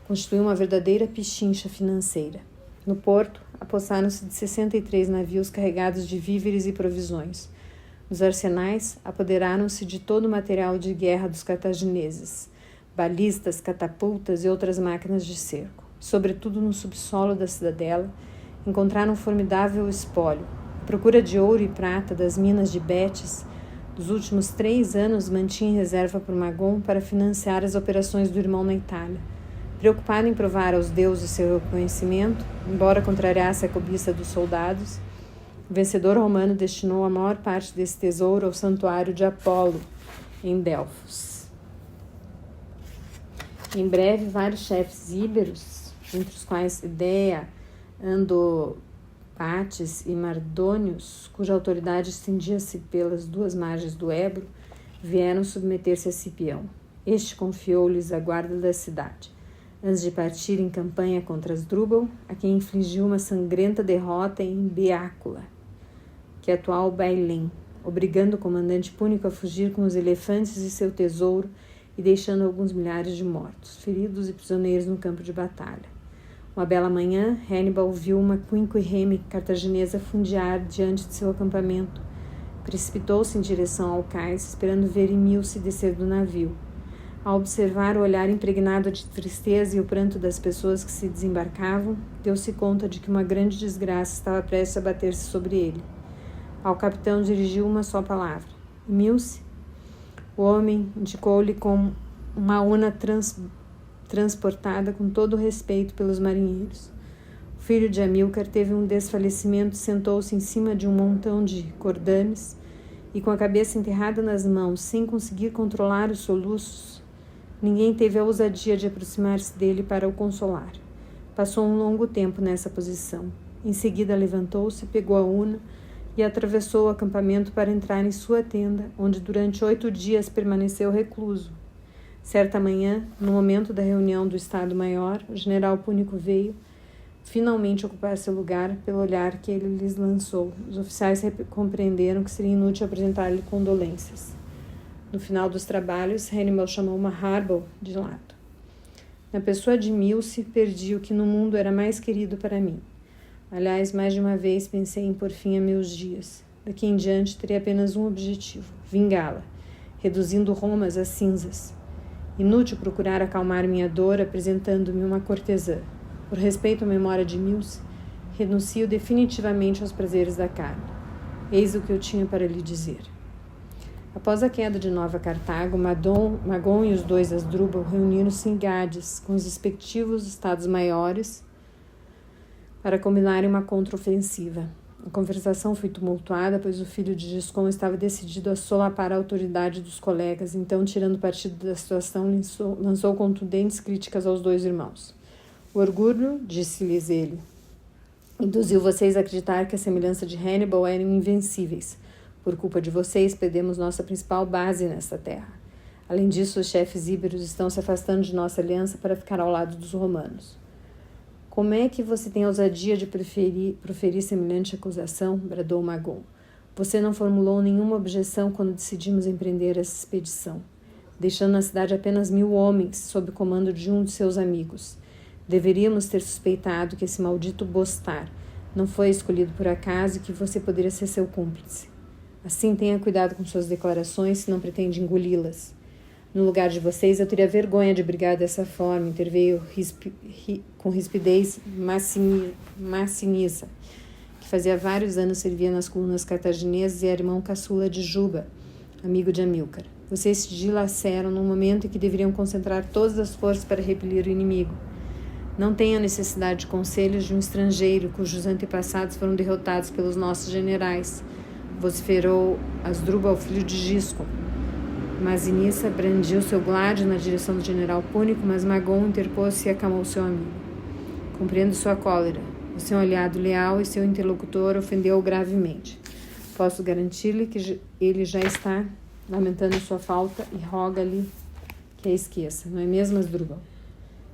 Constituía uma verdadeira pichincha financeira. No porto, apossaram-se de 63 navios carregados de víveres e provisões. Os arsenais apoderaram-se de todo o material de guerra dos cartagineses, balistas, catapultas e outras máquinas de cerco. Sobretudo no subsolo da cidadela, encontraram um formidável espólio. A procura de ouro e prata das minas de Betis dos últimos 3 anos mantinha em reserva por Magon para financiar as operações do irmão na Itália. Preocupado em provar aos deuses seu reconhecimento, embora contrariasse a cobiça dos soldados, o vencedor romano destinou a maior parte desse tesouro ao santuário de Apolo, em Delfos. Em breve, vários chefes íberos, entre os quais Idéia, Andopates e Mardônios, cuja autoridade estendia-se pelas 2 margens do Ebro, vieram submeter-se a Cipião. Este confiou-lhes a guarda da cidade, antes de partir em campanha contra Asdrúbal, a quem infligiu uma sangrenta derrota em Beácula, que é atual Bailém, obrigando o comandante púnico a fugir com os elefantes e seu tesouro e deixando alguns milhares de mortos, feridos e prisioneiros no campo de batalha. Uma bela manhã, Hannibal viu uma quinquereme cartaginesa fundear diante de seu acampamento. Precipitou-se em direção ao cais, esperando ver Emilce descer do navio. Ao observar o olhar impregnado de tristeza e o pranto das pessoas que se desembarcavam, deu-se conta de que uma grande desgraça estava prestes a bater-se sobre ele. Ao capitão dirigiu uma só palavra: Emilce. O homem indicou-lhe com uma una transportada com todo o respeito pelos marinheiros. O filho de Amílcar teve um desfalecimento e sentou-se em cima de um montão de cordames e, com a cabeça enterrada nas mãos, sem conseguir controlar os soluços, ninguém teve a ousadia de aproximar-se dele para o consolar. Passou um longo tempo nessa posição. Em seguida levantou-se, pegou a una e atravessou o acampamento para entrar em sua tenda, onde durante 8 dias permaneceu recluso. Certa manhã, no momento da reunião do Estado-Maior, o general púnico veio finalmente ocupar seu lugar pelo olhar que ele lhes lançou. Os oficiais compreenderam que seria inútil apresentar-lhe condolências. No final dos trabalhos, Hannibal chamou Maharbal de lado. Na pessoa de Emilce, perdi o que no mundo era mais querido para mim. Aliás, mais de uma vez pensei em pôr fim a meus dias. Daqui em diante, teria apenas um objetivo: vingá-la, reduzindo Roma às cinzas. Inútil procurar acalmar minha dor apresentando-me uma cortesã. Por respeito à memória de Emilce, renuncio definitivamente aos prazeres da carne. Eis o que eu tinha para lhe dizer. Após a queda de Nova Cartago, Magon e os 2 Asdrúbal reuniram-se em Gades com os respectivos estados-maiores para combinarem uma contraofensiva. A conversação foi tumultuada, pois o filho de Giscon estava decidido a solapar a autoridade dos colegas. Então, tirando partido da situação, lançou contundentes críticas aos 2 irmãos. O orgulho, disse-lhes ele, induziu vocês a acreditar que a semelhança de Hannibal eram invencíveis. Por culpa de vocês, perdemos nossa principal base nesta terra. Além disso, os chefes íberos estão se afastando de nossa aliança para ficar ao lado dos romanos. Como é que você tem a ousadia de proferir semelhante acusação? Bradou Magon. Você não formulou nenhuma objeção quando decidimos empreender essa expedição, deixando na cidade apenas 1000 homens sob o comando de um de seus amigos. Deveríamos ter suspeitado que esse maldito Bostar não foi escolhido por acaso e que você poderia ser seu cúmplice. Assim, tenha cuidado com suas declarações se não pretende engoli-las. No lugar de vocês, eu teria vergonha de brigar dessa forma, interveio com rispidez Massinissa, que fazia vários anos servia nas colunas cartaginesas e era irmão caçula de Juba, amigo de Amílcar. Vocês se dilaceram num momento em que deveriam concentrar todas as forças para repelir o inimigo. Não tenho necessidade de conselhos de um estrangeiro cujos antepassados foram derrotados pelos nossos generais, vociferou Asdrúbal, filho de Giscon. Massinissa brandiu seu gládio na direção do general púnico, mas Magon interpôs-se e acalmou seu amigo. Compreendo sua cólera. Você é um aliado leal e seu interlocutor ofendeu-o gravemente. Posso garantir-lhe que ele já está lamentando sua falta e roga-lhe que a esqueça. Não é mesmo, Asdrúbal?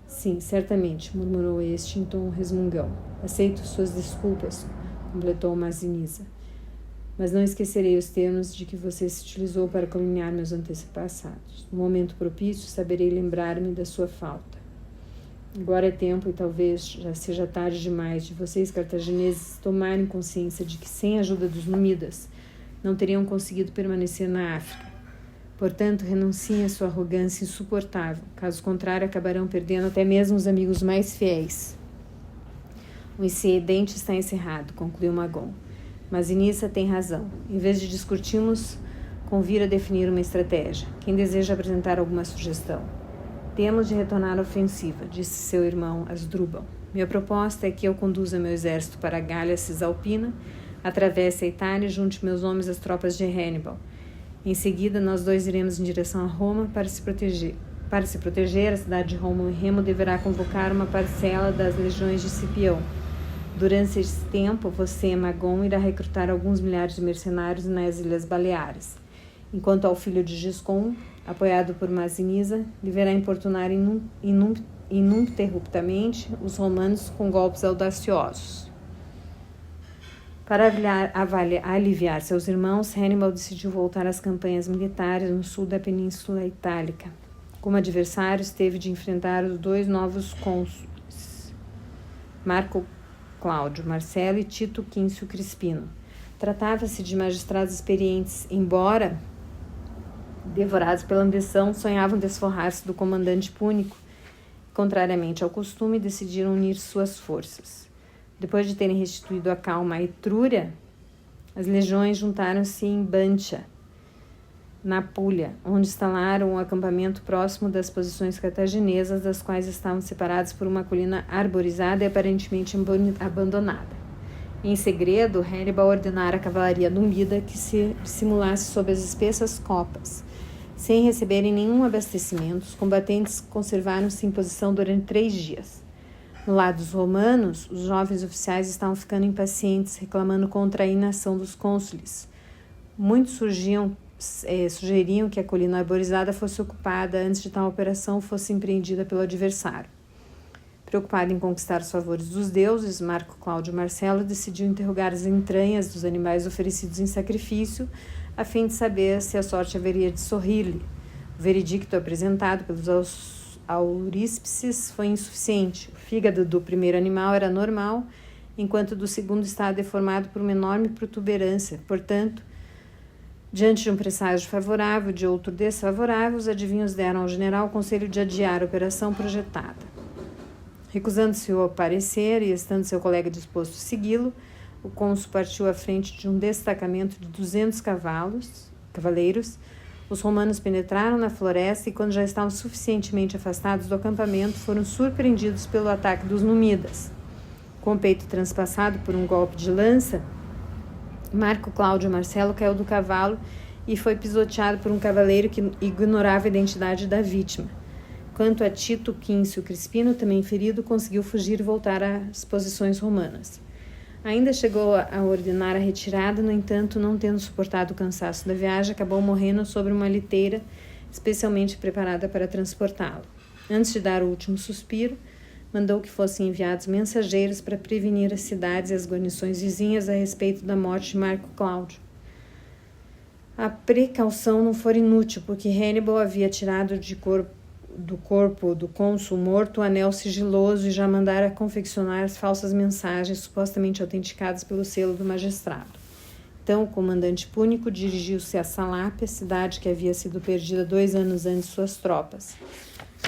Sim, certamente, murmurou este em tom resmungão. Aceito suas desculpas, completou Massinissa. Mas não esquecerei os termos de que você se utilizou para caluniar meus antepassados. No momento propício, saberei lembrar-me da sua falta. Agora é tempo, e talvez já seja tarde demais, de vocês, cartagineses, tomarem consciência de que, sem a ajuda dos númidas, não teriam conseguido permanecer na África. Portanto, renunciem à sua arrogância insuportável. Caso contrário, acabarão perdendo até mesmo os amigos mais fiéis. O incidente está encerrado, concluiu Magon. Massinissa tem razão. Em vez de discutirmos, convira definir uma estratégia. Quem deseja apresentar alguma sugestão? Temos de retornar à ofensiva, disse seu irmão Asdrúbal. Minha proposta é que eu conduza meu exército para a Gália Cisalpina, atravesse a Itália e junte meus homens às tropas de Hannibal. Em seguida, nós 2 iremos em direção a Roma para se proteger. Para se proteger, a cidade de Rômulo e Remo deverá convocar uma parcela das legiões de Cipião. Durante esse tempo, você, Magon, irá recrutar alguns milhares de mercenários nas Ilhas Baleares. Enquanto ao filho de Giscon, apoiado por Masinisa, deverá importunar ininterruptamente os romanos com golpes audaciosos. Para aliviar seus irmãos, Hannibal decidiu voltar às campanhas militares no sul da Península Itálica. Como adversários, teve de enfrentar os 2 novos cônsules, Marco Cláudio Marcelo e Tito Quíncio Crispino. Tratava-se de magistrados experientes, embora devorados pela ambição, sonhavam desforrar-se do comandante púnico. Contrariamente ao costume, decidiram unir suas forças. Depois de terem restituído a calma à Etrúria, as legiões juntaram-se em Bantia, na Puglia, onde instalaram um acampamento próximo das posições cartaginesas, das quais estavam separadas por uma colina arborizada e aparentemente abandonada. Em segredo, Hannibal ordenara a cavalaria númida que se dissimulasse sob as espessas copas. Sem receberem nenhum abastecimento, os combatentes conservaram-se em posição durante 3 dias. No lado dos romanos, os jovens oficiais estavam ficando impacientes, reclamando contra a inação dos cônsules. Muitos sugeriam que a colina arborizada fosse ocupada antes de tal operação fosse empreendida pelo adversário. Preocupado em conquistar os favores dos deuses, Marco Cláudio Marcelo decidiu interrogar as entranhas dos animais oferecidos em sacrifício, a fim de saber se a sorte haveria de sorrir-lhe. O veredicto apresentado pelos auríspices foi insuficiente. O fígado do primeiro animal era normal, enquanto do segundo estava deformado por uma enorme protuberância. Portanto, diante de um presságio favorável e de outro desfavorável, os adivinhos deram ao general o conselho de adiar a operação projetada. Recusando-se a parecer e estando seu colega disposto a segui-lo, o cônsul partiu à frente de um destacamento de 200 cavaleiros. Os romanos penetraram na floresta e, quando já estavam suficientemente afastados do acampamento, foram surpreendidos pelo ataque dos númidas. Com o peito transpassado por um golpe de lança, Marco Cláudio Marcelo caiu do cavalo e foi pisoteado por um cavaleiro que ignorava a identidade da vítima. Quanto a Tito Quíncio Crispino, também ferido, conseguiu fugir e voltar às posições romanas. Ainda chegou a ordenar a retirada, no entanto, não tendo suportado o cansaço da viagem, acabou morrendo sobre uma liteira especialmente preparada para transportá-lo. Antes de dar o último suspiro, mandou que fossem enviados mensageiros para prevenir as cidades e as guarnições vizinhas a respeito da morte de Marco Cláudio. A precaução não fora inútil, porque Hannibal havia tirado do corpo do cônsul morto o anel sigiloso e já mandara confeccionar as falsas mensagens supostamente autenticadas pelo selo do magistrado. Então o comandante púnico dirigiu-se a Salápia, cidade que havia sido perdida 2 anos antes de suas tropas.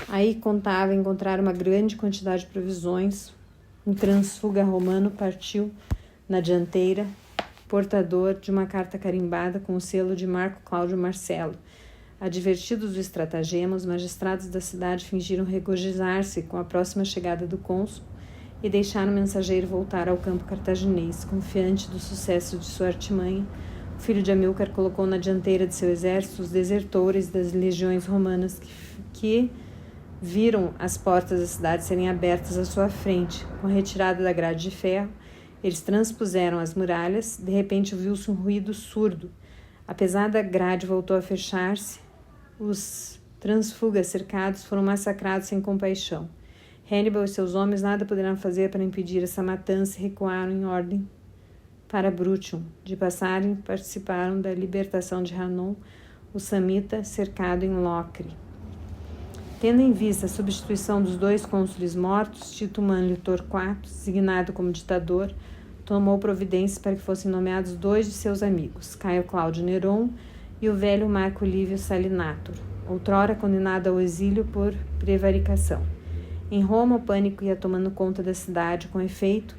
Aí contava encontrar uma grande quantidade de provisões. Um transfuga romano partiu na dianteira, portador de uma carta carimbada com o selo de Marco Cláudio Marcelo. Advertidos do estratagema, os magistrados da cidade fingiram regozijar-se com a próxima chegada do cônsul e deixaram o mensageiro voltar ao campo cartaginês. Confiante do sucesso de sua artimanha, o filho de Amílcar colocou na dianteira de seu exército os desertores das legiões romanas que viram as portas da cidade serem abertas à sua frente. Com a retirada da grade de ferro, eles transpuseram as muralhas. De repente ouviu-se um ruído surdo. A pesada grade voltou a fechar-se. Os transfugas cercados foram massacrados sem compaixão. Hannibal e seus homens nada poderão fazer para impedir essa matança e recuaram em ordem para Brutium. De passagem, participaram da libertação de Hanon, o samita cercado em Locre. Tendo em vista a substituição dos 2 cônsules mortos, Tito Manlio Torquato, designado como ditador, tomou providências para que fossem nomeados 2 de seus amigos, Caio Cláudio Neron e o velho Marco Lívio Salinator, outrora condenado ao exílio por prevaricação. Em Roma, o pânico ia tomando conta da cidade. Com efeito,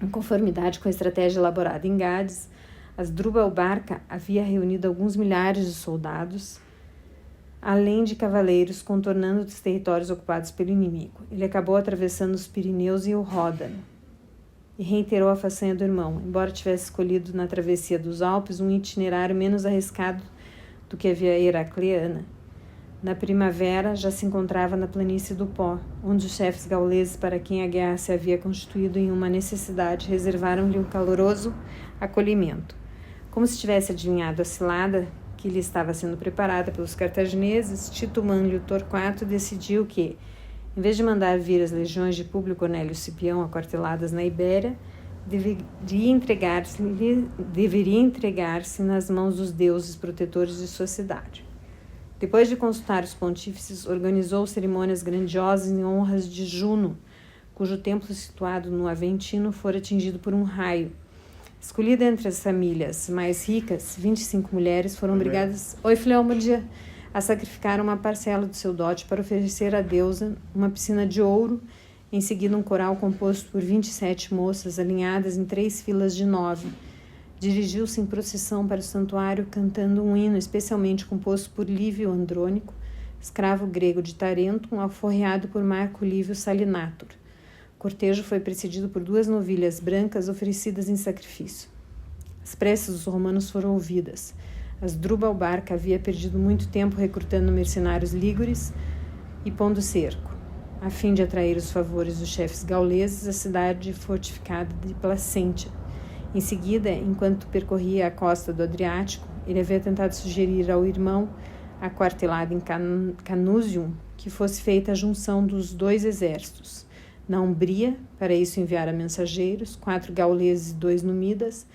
em conformidade com a estratégia elaborada em Gades, Asdrubal Barca havia reunido alguns milhares de soldados, além de cavaleiros, contornando os territórios ocupados pelo inimigo. Ele acabou atravessando os Pirineus e o Ródano, e reiterou a façanha do irmão, embora tivesse escolhido na travessia dos Alpes um itinerário menos arriscado do que a via Heracleana. Na primavera, já se encontrava na planície do Pó, onde os chefes gauleses, para quem a guerra se havia constituído em uma necessidade, reservaram-lhe um caloroso acolhimento. Como se tivesse adivinhado a cilada que que lhe estava sendo preparada pelos cartagineses, Tito Manlio Torquato decidiu que, em vez de mandar vir as legiões de Públio Cornélio Cipião aquarteladas na Ibéria, deveria entregar-se nas mãos dos deuses protetores de sua cidade. Depois de consultar os pontífices, organizou cerimônias grandiosas em honras de Juno, cujo templo situado no Aventino fora atingido por um raio. Escolhida entre as famílias mais ricas, 25 mulheres foram obrigadas a sacrificar uma parcela do seu dote para oferecer à deusa uma piscina de ouro, em seguida um coral composto por 27 moças alinhadas em 3 filas de 9. Dirigiu-se em procissão para o santuário cantando um hino especialmente composto por Lívio Andrônico, escravo grego de Tarento, alforreado por Marco Lívio Salinator. O cortejo foi precedido por 2 novilhas brancas oferecidas em sacrifício. As preces dos romanos foram ouvidas. Asdrúbal Barca havia perdido muito tempo recrutando mercenários lígures e pondo cerco, a fim de atrair os favores dos chefes gauleses à cidade fortificada de Placentia. Em seguida, enquanto percorria a costa do Adriático, ele havia tentado sugerir ao irmão, aquartelado em Canusium, que fosse feita a junção dos 2 exércitos. Na Umbria, para isso enviara mensageiros, 4 gauleses e 2 numidas,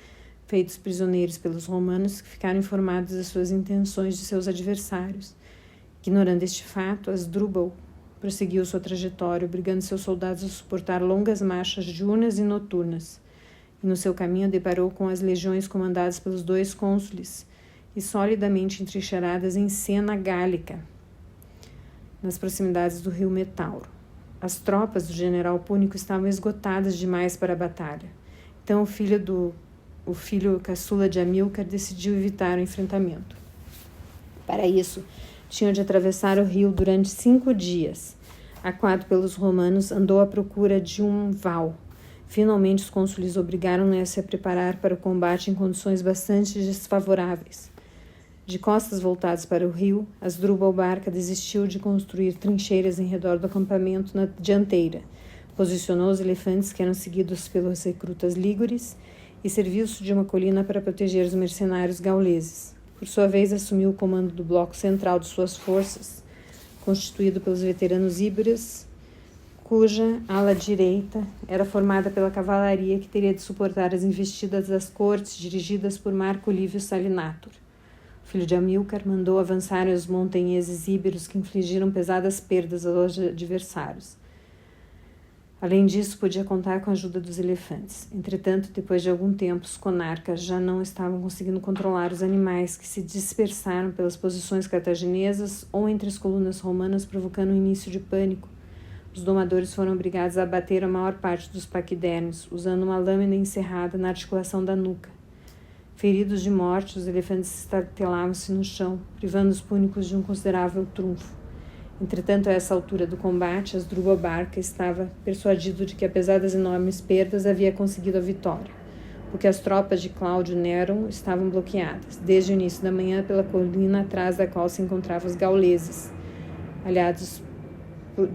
feitos prisioneiros pelos romanos, que ficaram informados das suas intenções de seus adversários. Ignorando este fato, Asdrúbal prosseguiu sua trajetória, obrigando seus soldados a suportar longas marchas diurnas e noturnas. E no seu caminho deparou com as legiões comandadas pelos 2 cônsules e solidamente entrincheiradas em Sena Gálica, nas proximidades do rio Metauro. As tropas do general púnico estavam esgotadas demais para a batalha. Então o filho caçula de Amílcar decidiu evitar o enfrentamento. Para isso, tinham de atravessar o rio durante 5 dias. Aquado pelos romanos, andou à procura de um val. Finalmente, os cônsules obrigaram-no a se preparar para o combate em condições bastante desfavoráveis. De costas voltadas para o rio, Asdrúbal Barca desistiu de construir trincheiras em redor do acampamento na dianteira, posicionou os elefantes que eram seguidos pelos recrutas lígures e serviu-se de uma colina para proteger os mercenários gauleses. Por sua vez, assumiu o comando do bloco central de suas forças, constituído pelos veteranos íberos, cuja ala direita era formada pela cavalaria que teria de suportar as investidas das cortes dirigidas por Marco Lívio Salinator. Filho de Amílcar, mandou avançar os montanheses íberos que infligiram pesadas perdas aos adversários. Além disso, podia contar com a ajuda dos elefantes. Entretanto, depois de algum tempo, os conarcas já não estavam conseguindo controlar os animais que se dispersaram pelas posições cartaginesas ou entre as colunas romanas, provocando um início de pânico. Os domadores foram obrigados a abater a maior parte dos paquidermes, usando uma lâmina encerrada na articulação da nuca. Feridos de morte, os elefantes estatelavam-se no chão, privando os púnicos de um considerável trunfo. Entretanto, a essa altura do combate, Asdrúbal Barca estava persuadido de que, apesar das enormes perdas, havia conseguido a vitória, porque as tropas de Cláudio Néron estavam bloqueadas, desde o início da manhã, pela colina atrás da qual se encontravam os gauleses, aliados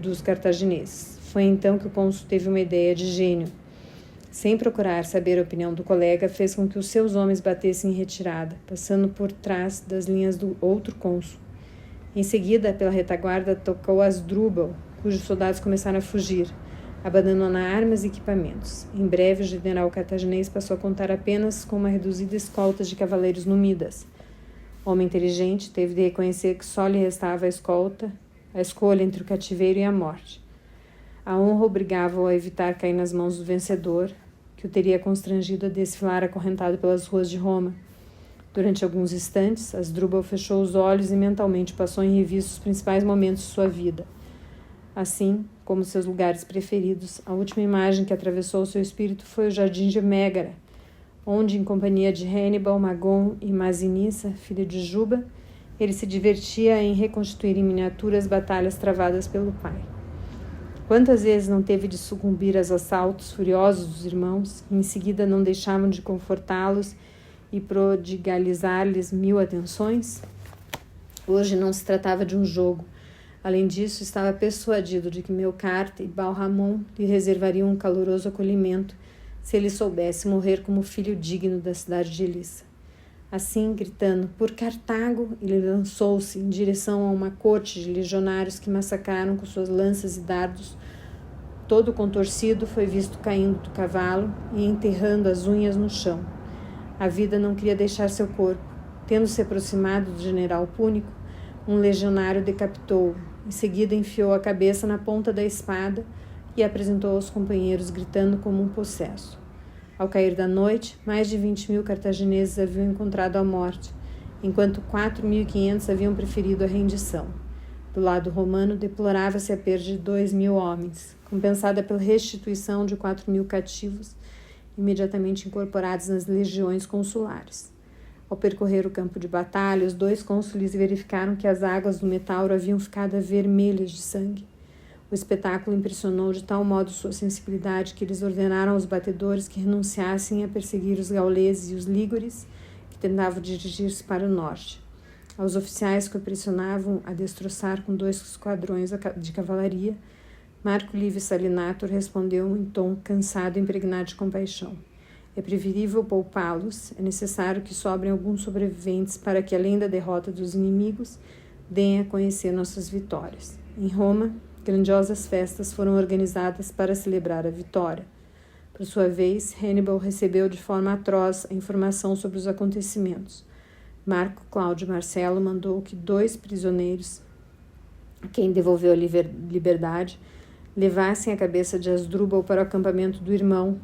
dos cartagineses. Foi então que o cônsul teve uma ideia de gênio. Sem procurar saber a opinião do colega, fez com que os seus homens batessem em retirada, passando por trás das linhas do outro cônsul. Em seguida, pela retaguarda, tocou Asdrúbal, cujos soldados começaram a fugir, abandonando armas e equipamentos. Em breve, o general cartaginês passou a contar apenas com uma reduzida escolta de cavaleiros numidas. Homem inteligente, teve de reconhecer que só lhe restava a escolha entre o cativeiro e a morte. A honra obrigava-o a evitar cair nas mãos do vencedor, que o teria constrangido a desfilar acorrentado pelas ruas de Roma. Durante alguns instantes, Asdrúbal fechou os olhos e mentalmente passou em revista os principais momentos de sua vida. Assim, como seus lugares preferidos, a última imagem que atravessou seu espírito foi o jardim de Mégara, onde, em companhia de Hannibal, Magon e Masinissa, filha de Juba, ele se divertia em reconstituir em miniatura as batalhas travadas pelo pai. Quantas vezes não teve de sucumbir aos assaltos furiosos dos irmãos, que em seguida não deixavam de confortá-los e prodigalizar-lhes 1000 atenções? Hoje não se tratava de um jogo. Além disso, estava persuadido de que Melcarte e Balramon lhe reservariam um caloroso acolhimento se ele soubesse morrer como filho digno da cidade de Elissa. Assim, gritando, por Cartago, ele lançou-se em direção a uma corte de legionários que massacraram com suas lanças e dardos. Todo contorcido, foi visto caindo do cavalo e enterrando as unhas no chão. A vida não queria deixar seu corpo. Tendo se aproximado do general púnico, um legionário decapitou-o. Em seguida, enfiou a cabeça na ponta da espada e apresentou aos companheiros, gritando como um possesso. Ao cair da noite, mais de 20.000 cartagineses haviam encontrado a morte, enquanto 4.500 haviam preferido a rendição. Do lado romano, deplorava-se a perda de 2.000 homens, compensada pela restituição de 4.000 cativos, imediatamente incorporados nas legiões consulares. Ao percorrer o campo de batalha, os 2 cônsules verificaram que as águas do Metauro haviam ficado vermelhas de sangue. O espetáculo impressionou de tal modo sua sensibilidade que eles ordenaram aos batedores que renunciassem a perseguir os gauleses e os lígures, que tentavam dirigir-se para o norte. Aos oficiais que o pressionavam a destroçar com 2 esquadrões de cavalaria, Marco Livio Salinator respondeu em tom cansado e impregnado de compaixão. É preferível poupá-los, é necessário que sobrem alguns sobreviventes para que, além da derrota dos inimigos, deem a conhecer nossas vitórias. Em Roma, grandiosas festas foram organizadas para celebrar a vitória. Por sua vez, Hannibal recebeu de forma atroz a informação sobre os acontecimentos. Marco Cláudio Marcelo mandou que 2 prisioneiros, a quem devolveu a liberdade, levassem a cabeça de Asdrúbal para o acampamento do irmão.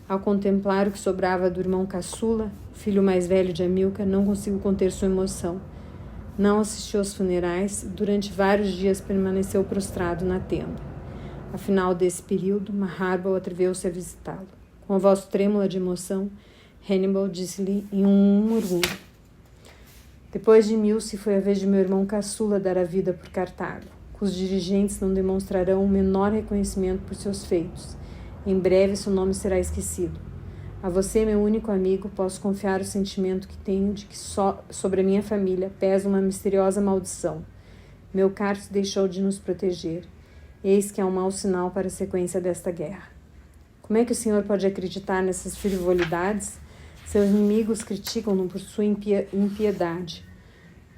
Ao contemplar o que sobrava do irmão caçula, filho mais velho de Amílcar, não conseguiu conter sua emoção. Não assistiu aos funerais, durante vários dias permaneceu prostrado na tenda. Ao final desse período, Maharbal atreveu-se a visitá-lo. Com a voz trêmula de emoção, Hannibal disse-lhe em um murmúrio: depois de 1000 se foi a vez de meu irmão caçula dar a vida por Cartago. Os dirigentes não demonstrarão o menor reconhecimento por seus feitos. Em breve seu nome será esquecido. A você, meu único amigo, posso confiar o sentimento que tenho de que só sobre a minha família pesa uma misteriosa maldição. Meu Carso deixou de nos proteger. Eis que é um mau sinal para a sequência desta guerra. Como é que o senhor pode acreditar nessas frivolidades? Seus inimigos criticam-no por sua impiedade.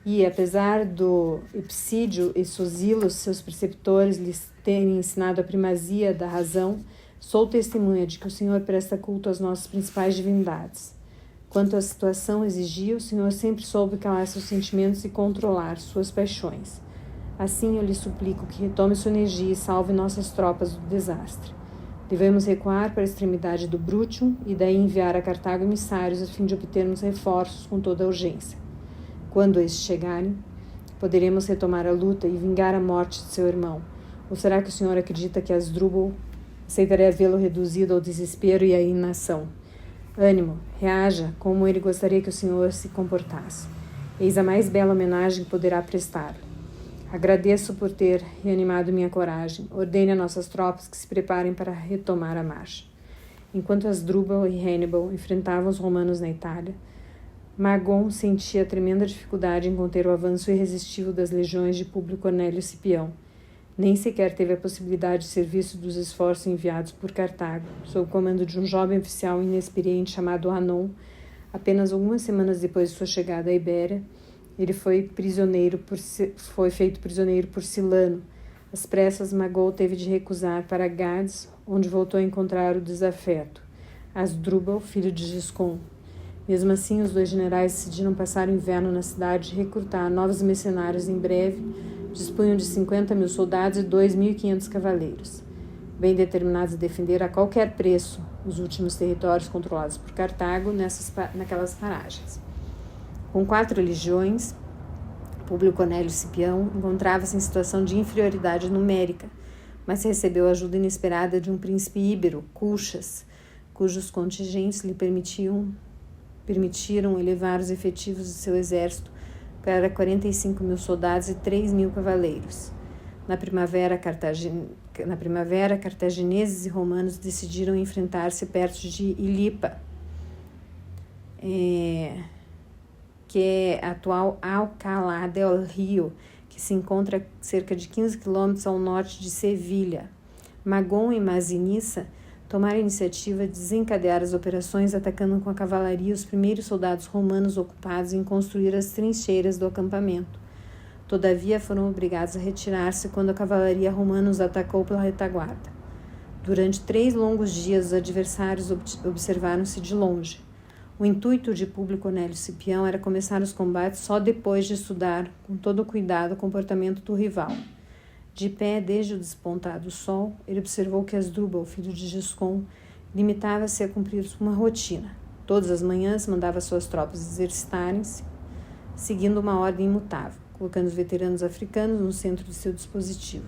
E, apesar do Epsídio e Sosilos, seus preceptores, lhes terem ensinado a primazia da razão, sou testemunha de que o Senhor presta culto às nossas principais divindades. Quanto à situação exigia, o Senhor sempre soube calar seus sentimentos e controlar suas paixões. Assim, eu lhe suplico que retome sua energia e salve nossas tropas do desastre. Devemos recuar para a extremidade do Brutium e daí enviar a Cartago emissários a fim de obtermos reforços com toda a urgência. Quando estes chegarem, poderemos retomar a luta e vingar a morte de seu irmão. Ou será que o Senhor acredita que Asdrúbal aceitaria vê-lo reduzido ao desespero e à inação? Ânimo, reaja como ele gostaria que o Senhor se comportasse. Eis a mais bela homenagem que poderá prestar-lhe. Agradeço por ter reanimado minha coragem. Ordene a nossas tropas que se preparem para retomar a marcha. Enquanto Asdrúbal e Hannibal enfrentavam os romanos na Itália, Magon sentia tremenda dificuldade em conter o avanço irresistível das legiões de Públio Cornélio Cipião. Nem sequer teve a possibilidade de ser visto dos esforços enviados por Cartago, sob o comando de um jovem oficial inexperiente chamado Hanon. Apenas algumas semanas depois de sua chegada à Ibéria, ele foi feito prisioneiro por Silano. Às pressas, Magol teve de recusar para Gades, onde voltou a encontrar o desafeto, Asdrúbal, filho de Giscon. Mesmo assim, os 2 generais decidiram passar o inverno na cidade e recrutar novos mercenários em breve. Dispunham de 50.000 soldados e 2.500 cavaleiros, bem determinados a defender a qualquer preço os últimos territórios controlados por Cartago naquelas paragens. Com 4 legiões, Públio Cornélio Cipião encontrava-se em situação de inferioridade numérica, mas recebeu ajuda inesperada de um príncipe íbero, Culchas, cujos contingentes lhe permitiram elevar os efetivos do seu exército para 45.000 soldados e 3.000 cavaleiros. Na primavera, cartagineses e romanos decidiram enfrentar-se perto de Ilipa, que é a atual Alcalá del Rio, que se encontra a cerca de 15 quilômetros ao norte de Sevilha. Magon e Masinissa tomaram a iniciativa de desencadear as operações atacando com a cavalaria os primeiros soldados romanos ocupados em construir as trincheiras do acampamento. Todavia, foram obrigados a retirar-se quando a cavalaria romana os atacou pela retaguarda. Durante 3 longos dias, os adversários observaram-se de longe. O intuito de Públio Cornélio Cipião era começar os combates só depois de estudar, com todo cuidado, o comportamento do rival. De pé, desde o despontar do sol, ele observou que Asdrubal, filho de Giscon, limitava-se a cumprir uma rotina. Todas as manhãs mandava suas tropas exercitarem-se, seguindo uma ordem imutável, colocando os veteranos africanos no centro de seu dispositivo,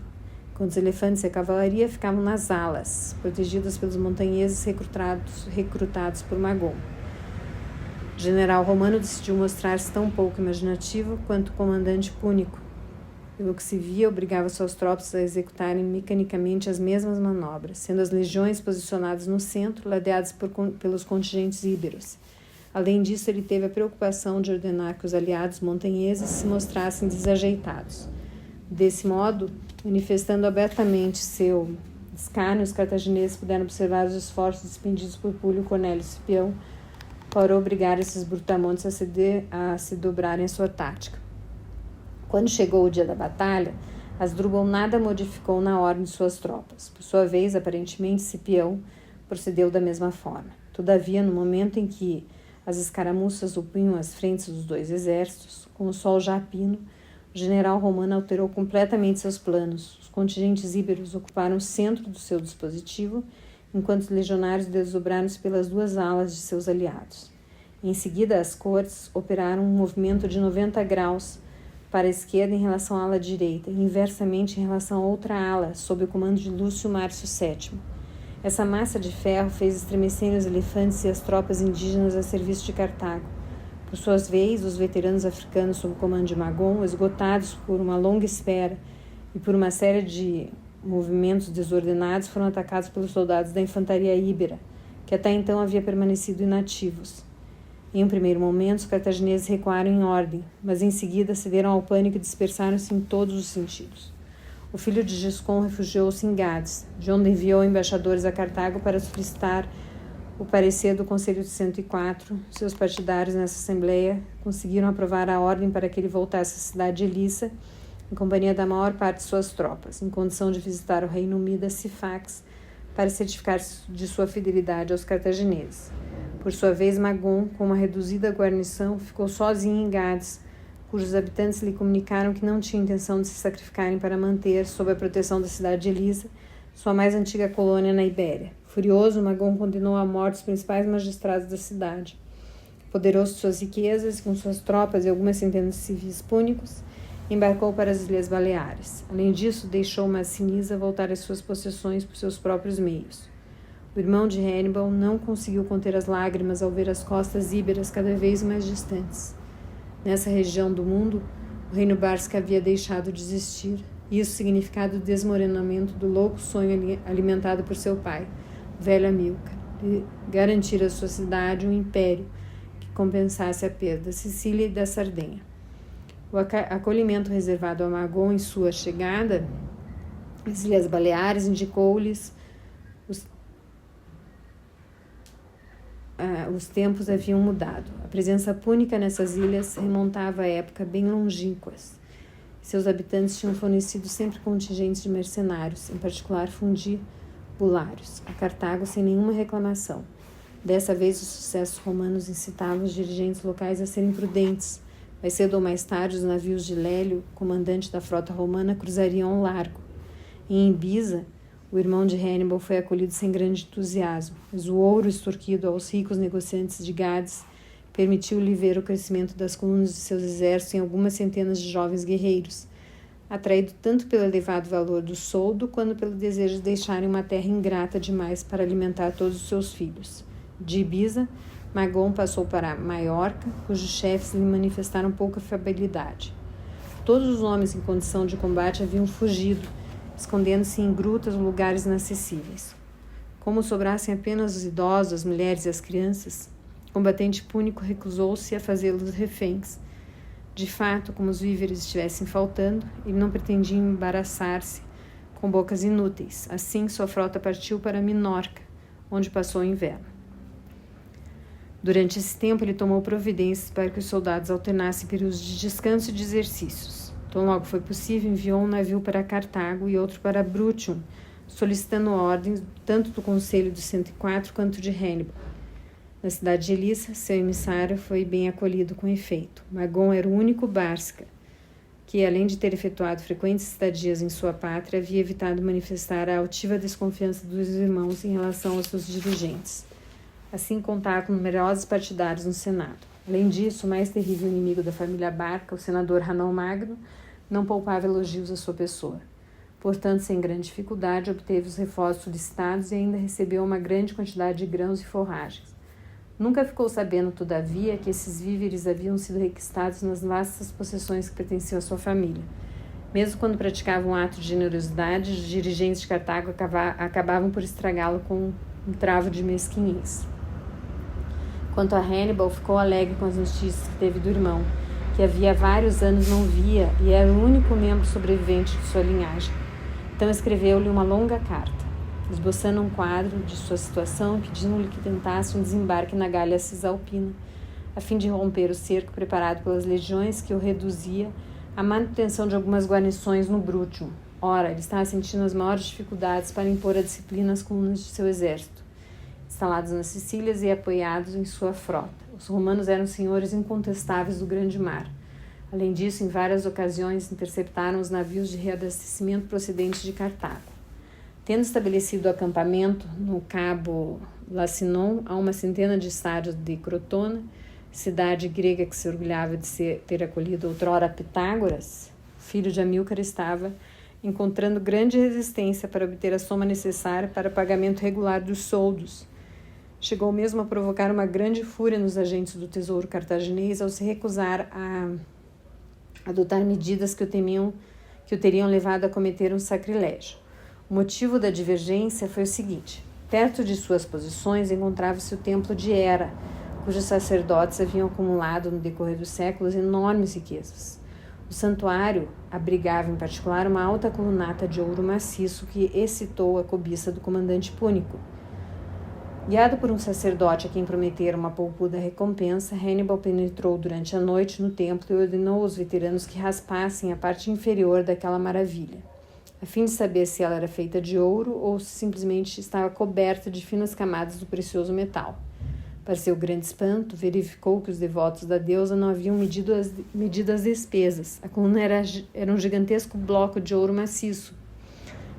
enquanto os elefantes e a cavalaria ficavam nas alas, protegidas pelos montanheses recrutados por Magon. O general romano decidiu mostrar-se tão pouco imaginativo quanto o comandante púnico. Pelo que se via, obrigava suas tropas a executarem mecanicamente as mesmas manobras, sendo as legiões posicionadas no centro, ladeadas pelos contingentes íberos. Além disso, ele teve a preocupação de ordenar que os aliados montanheses se mostrassem desajeitados. Desse modo, manifestando abertamente seu escárnio, os cartagineses puderam observar os esforços despendidos por Públio Cornélio Cipião para obrigar esses brutamontes a se dobrarem a sua tática. Quando chegou o dia da batalha, Asdrubal nada modificou na ordem de suas tropas. Por sua vez, aparentemente, Cipião procedeu da mesma forma. Todavia, no momento em que as escaramuças opunham as frentes dos 2 exércitos, com o sol já a pino, o general romano alterou completamente seus planos. Os contingentes íberos ocuparam o centro do seu dispositivo, enquanto os legionários desdobraram-se pelas 2 alas de seus aliados. Em seguida, as cortes operaram um movimento de 90 graus para a esquerda em relação à ala direita e inversamente em relação a outra ala, sob o comando de Lúcio Márcio VII. Essa massa de ferro fez estremecer os elefantes e as tropas indígenas a serviço de Cartago. Por sua vez, os veteranos africanos sob o comando de Magon, esgotados por uma longa espera e por uma série de movimentos desordenados, foram atacados pelos soldados da infantaria íbera, que até então havia permanecido inativos. Em um primeiro momento, os cartagineses recuaram em ordem, mas em seguida cederam ao pânico e dispersaram-se em todos os sentidos. O filho de Giscon refugiou-se em Gades, de onde enviou embaixadores a Cartago para solicitar o parecer do Conselho de 104. Seus partidários nessa assembleia conseguiram aprovar a ordem para que ele voltasse à cidade de Elissa, em companhia da maior parte de suas tropas, em condição de visitar o rei Numida Sifax para certificar de sua fidelidade aos cartagineses. Por sua vez, Magon, com uma reduzida guarnição, ficou sozinho em Gades, cujos habitantes lhe comunicaram que não tinha intenção de se sacrificarem para manter, sob a proteção da cidade de Elissa, sua mais antiga colônia na Ibéria. Furioso, Magon condenou à morte os principais magistrados da cidade. Poderoso de suas riquezas, com suas tropas e algumas centenas de civis púnicos, embarcou para as Ilhas Baleares. Além disso, deixou Massinisa voltar às suas possessões por seus próprios meios. O irmão de Hannibal não conseguiu conter as lágrimas ao ver as costas íberas cada vez mais distantes. Nessa região do mundo, o reino Bársica havia deixado de existir. Isso significava o desmoronamento do louco sonho alimentado por seu pai, o velho Amílcar, de garantir à sua cidade um império que compensasse a perda da Sicília e da Sardenha. O acolhimento reservado a Magon em sua chegada às Ilhas Baleares indicou-lhes os tempos haviam mudado. A presença púnica nessas ilhas remontava a época bem longínquas. Seus habitantes tinham fornecido sempre contingentes de mercenários, em particular fundibulários, a Cartago sem nenhuma reclamação. Dessa vez, os sucessos romanos incitavam os dirigentes locais a serem prudentes. Mais cedo ou mais tarde, os navios de Lélio, comandante da frota romana, cruzariam o largo. Em Ibiza, o irmão de Hannibal foi acolhido sem grande entusiasmo, mas o ouro extorquido aos ricos negociantes de Gades permitiu-lhe ver o crescimento das colunas de seus exércitos em algumas centenas de jovens guerreiros, atraído tanto pelo elevado valor do soldo quanto pelo desejo de deixarem uma terra ingrata demais para alimentar todos os seus filhos. De Ibiza, Magon passou para Maiorca, cujos chefes lhe manifestaram pouca afabilidade. Todos os homens em condição de combate haviam fugido, escondendo-se em grutas ou lugares inacessíveis. Como sobrassem apenas os idosos, as mulheres e as crianças, o combatente púnico recusou-se a fazê-los reféns. De fato, como os víveres estivessem faltando, ele não pretendia embaraçar-se com bocas inúteis. Assim, sua frota partiu para Minorca, onde passou o inverno. Durante esse tempo, ele tomou providências para que os soldados alternassem períodos de descanso e de exercícios. Tão logo foi possível, enviou um navio para Cartago e outro para Brutium, solicitando ordens tanto do Conselho dos 104 quanto de Hannibal. Na cidade de Elissa, seu emissário foi bem acolhido com efeito. Magon era o único Bársica que, além de ter efetuado frequentes estadias em sua pátria, havia evitado manifestar a altiva desconfiança dos irmãos em relação aos seus dirigentes. Assim contava com numerosos partidários no Senado. Além disso, o mais terrível inimigo da família Barca, o senador Hanão Magno, não poupava elogios à sua pessoa. Portanto, sem grande dificuldade, obteve os reforços solicitados e ainda recebeu uma grande quantidade de grãos e forragens. Nunca ficou sabendo, todavia, que esses víveres haviam sido requistados nas vastas possessões que pertenciam à sua família. Mesmo quando praticavam um ato de generosidade, os dirigentes de Cartago acabavam por estragá-lo com um travo de mesquinhez. Quanto a Hannibal, ficou alegre com as notícias que teve do irmão, que havia vários anos não via e era o único membro sobrevivente de sua linhagem. Então escreveu-lhe uma longa carta, esboçando um quadro de sua situação e pedindo-lhe que tentasse um desembarque na Gália Cisalpina, a fim de romper o cerco preparado pelas legiões que o reduzia à manutenção de algumas guarnições no Brutium. Ora, ele estava sentindo as maiores dificuldades para impor a disciplina às colunas de seu exército, instalados nas Sicílias e apoiados em sua frota. Os romanos eram senhores incontestáveis do grande mar. Além disso, em várias ocasiões, interceptaram os navios de reabastecimento procedentes de Cartago. Tendo estabelecido o acampamento no cabo Lacinon, a uma centena de estádios de Crotona, cidade grega que se orgulhava de ter acolhido outrora Pitágoras, filho de Amílcar, estava encontrando grande resistência para obter a soma necessária para o pagamento regular dos soldos. Chegou mesmo a provocar uma grande fúria nos agentes do tesouro cartaginês ao se recusar a adotar medidas que o teriam levado a cometer um sacrilégio. O motivo da divergência foi o seguinte: perto de suas posições encontrava-se o templo de Hera, cujos sacerdotes haviam acumulado no decorrer dos séculos enormes riquezas. O santuário abrigava em particular uma alta colunata de ouro maciço que excitou a cobiça do comandante púnico. Guiado por um sacerdote a quem prometera uma poupuda recompensa, Hannibal penetrou durante a noite no templo e ordenou aos veteranos que raspassem a parte inferior daquela maravilha, a fim de saber se ela era feita de ouro ou se simplesmente estava coberta de finas camadas do precioso metal. Para seu grande espanto, verificou que os devotos da deusa não haviam medido as despesas. A coluna era um gigantesco bloco de ouro maciço.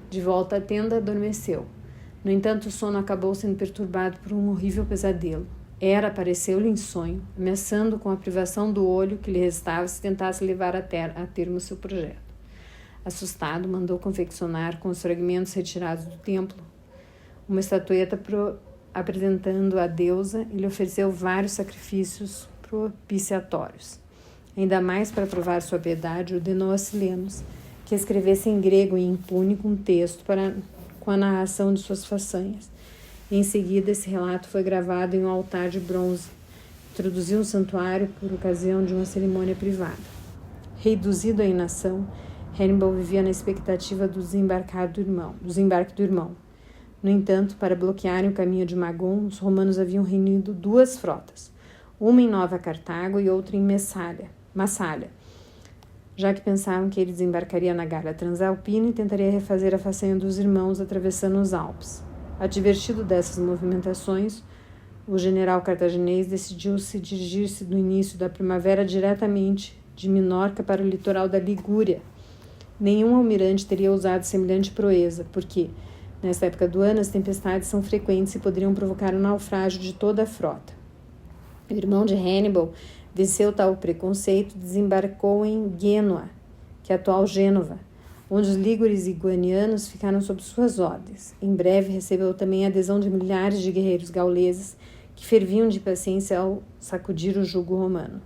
De volta à tenda, adormeceu. No entanto, o sono acabou sendo perturbado por um horrível pesadelo. Hera apareceu-lhe em sonho, ameaçando com a privação do olho que lhe restava se tentasse levar a termo seu projeto. Assustado, mandou confeccionar com os fragmentos retirados do templo uma estatueta apresentando a deusa e lhe ofereceu vários sacrifícios propiciatórios. Ainda mais para provar sua piedade, ordenou a Silenos que escrevesse em grego e em púnico um texto com a narração de suas façanhas. E em seguida, esse relato foi gravado em um altar de bronze, introduzido no santuário por ocasião de uma cerimônia privada. Reduzido à inação, Hannibal vivia na expectativa do desembarque do irmão. No entanto, para bloquearem o caminho de Magon, os romanos haviam reunido duas frotas, uma em Nova Cartago e outra em Massália, já que pensavam que ele desembarcaria na Gália Transalpina e tentaria refazer a façanha dos irmãos atravessando os Alpes. Advertido dessas movimentações, o general cartaginês decidiu-se dirigir-se no início da primavera diretamente de Minorca para o litoral da Ligúria. Nenhum almirante teria usado semelhante proeza, porque, nesta época do ano, as tempestades são frequentes e poderiam provocar o naufrágio de toda a frota. O irmão de Hannibal venceu tal preconceito e desembarcou em Gênua, que é a atual Gênova, onde os lígures e guanianos ficaram sob suas ordens. Em breve recebeu também a adesão de milhares de guerreiros gauleses que ferviam de impaciência ao sacudir o jugo romano.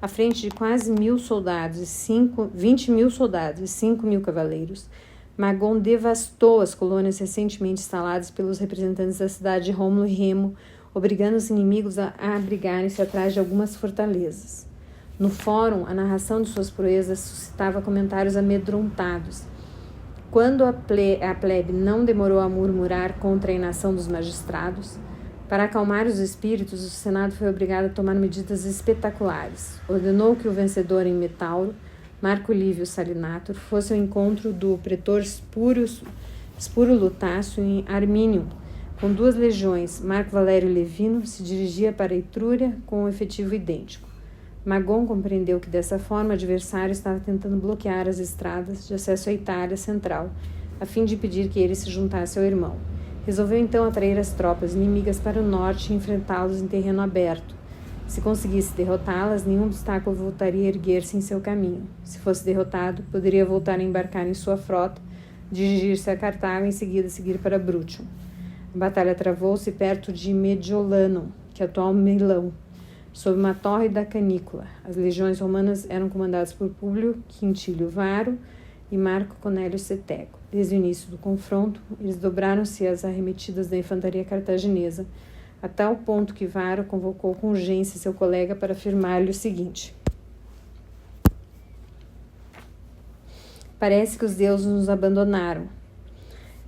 À frente de quase 20 mil soldados e 5 mil cavaleiros, Magon devastou as colônias recentemente instaladas pelos representantes da cidade de Rômulo e Remo, obrigando os inimigos a abrigarem-se atrás de algumas fortalezas. No fórum, a narração de suas proezas suscitava comentários amedrontados. Quando a plebe não demorou a murmurar contra a inação dos magistrados, para acalmar os espíritos, o Senado foi obrigado a tomar medidas espetaculares. Ordenou que o vencedor em Metauro, Marco Lívio Salinator, fosse ao encontro do pretor Spuro Lutácio em Arminium, com 2 legiões. Marco Valério Levino se dirigia para Etrúria com um efetivo idêntico. Magon compreendeu que dessa forma o adversário estava tentando bloquear as estradas de acesso à Itália Central, a fim de impedir que ele se juntasse ao irmão. Resolveu então atrair as tropas inimigas para o norte e enfrentá-los em terreno aberto. Se conseguisse derrotá-las, nenhum obstáculo voltaria a erguer-se em seu caminho. Se fosse derrotado, poderia voltar a embarcar em sua frota, dirigir-se a Cartago e em seguida seguir para Bruttium. A batalha travou-se perto de Mediolanum, que é atual Milão, sob uma torre da Canícula. As legiões romanas eram comandadas por Públio Quintílio Varo e Marco Cornélio Cetego. Desde o início do confronto, eles dobraram-se às arremetidas da infantaria cartaginesa, a tal ponto que Varo convocou com urgência seu colega para afirmar-lhe o seguinte: parece que os deuses nos abandonaram.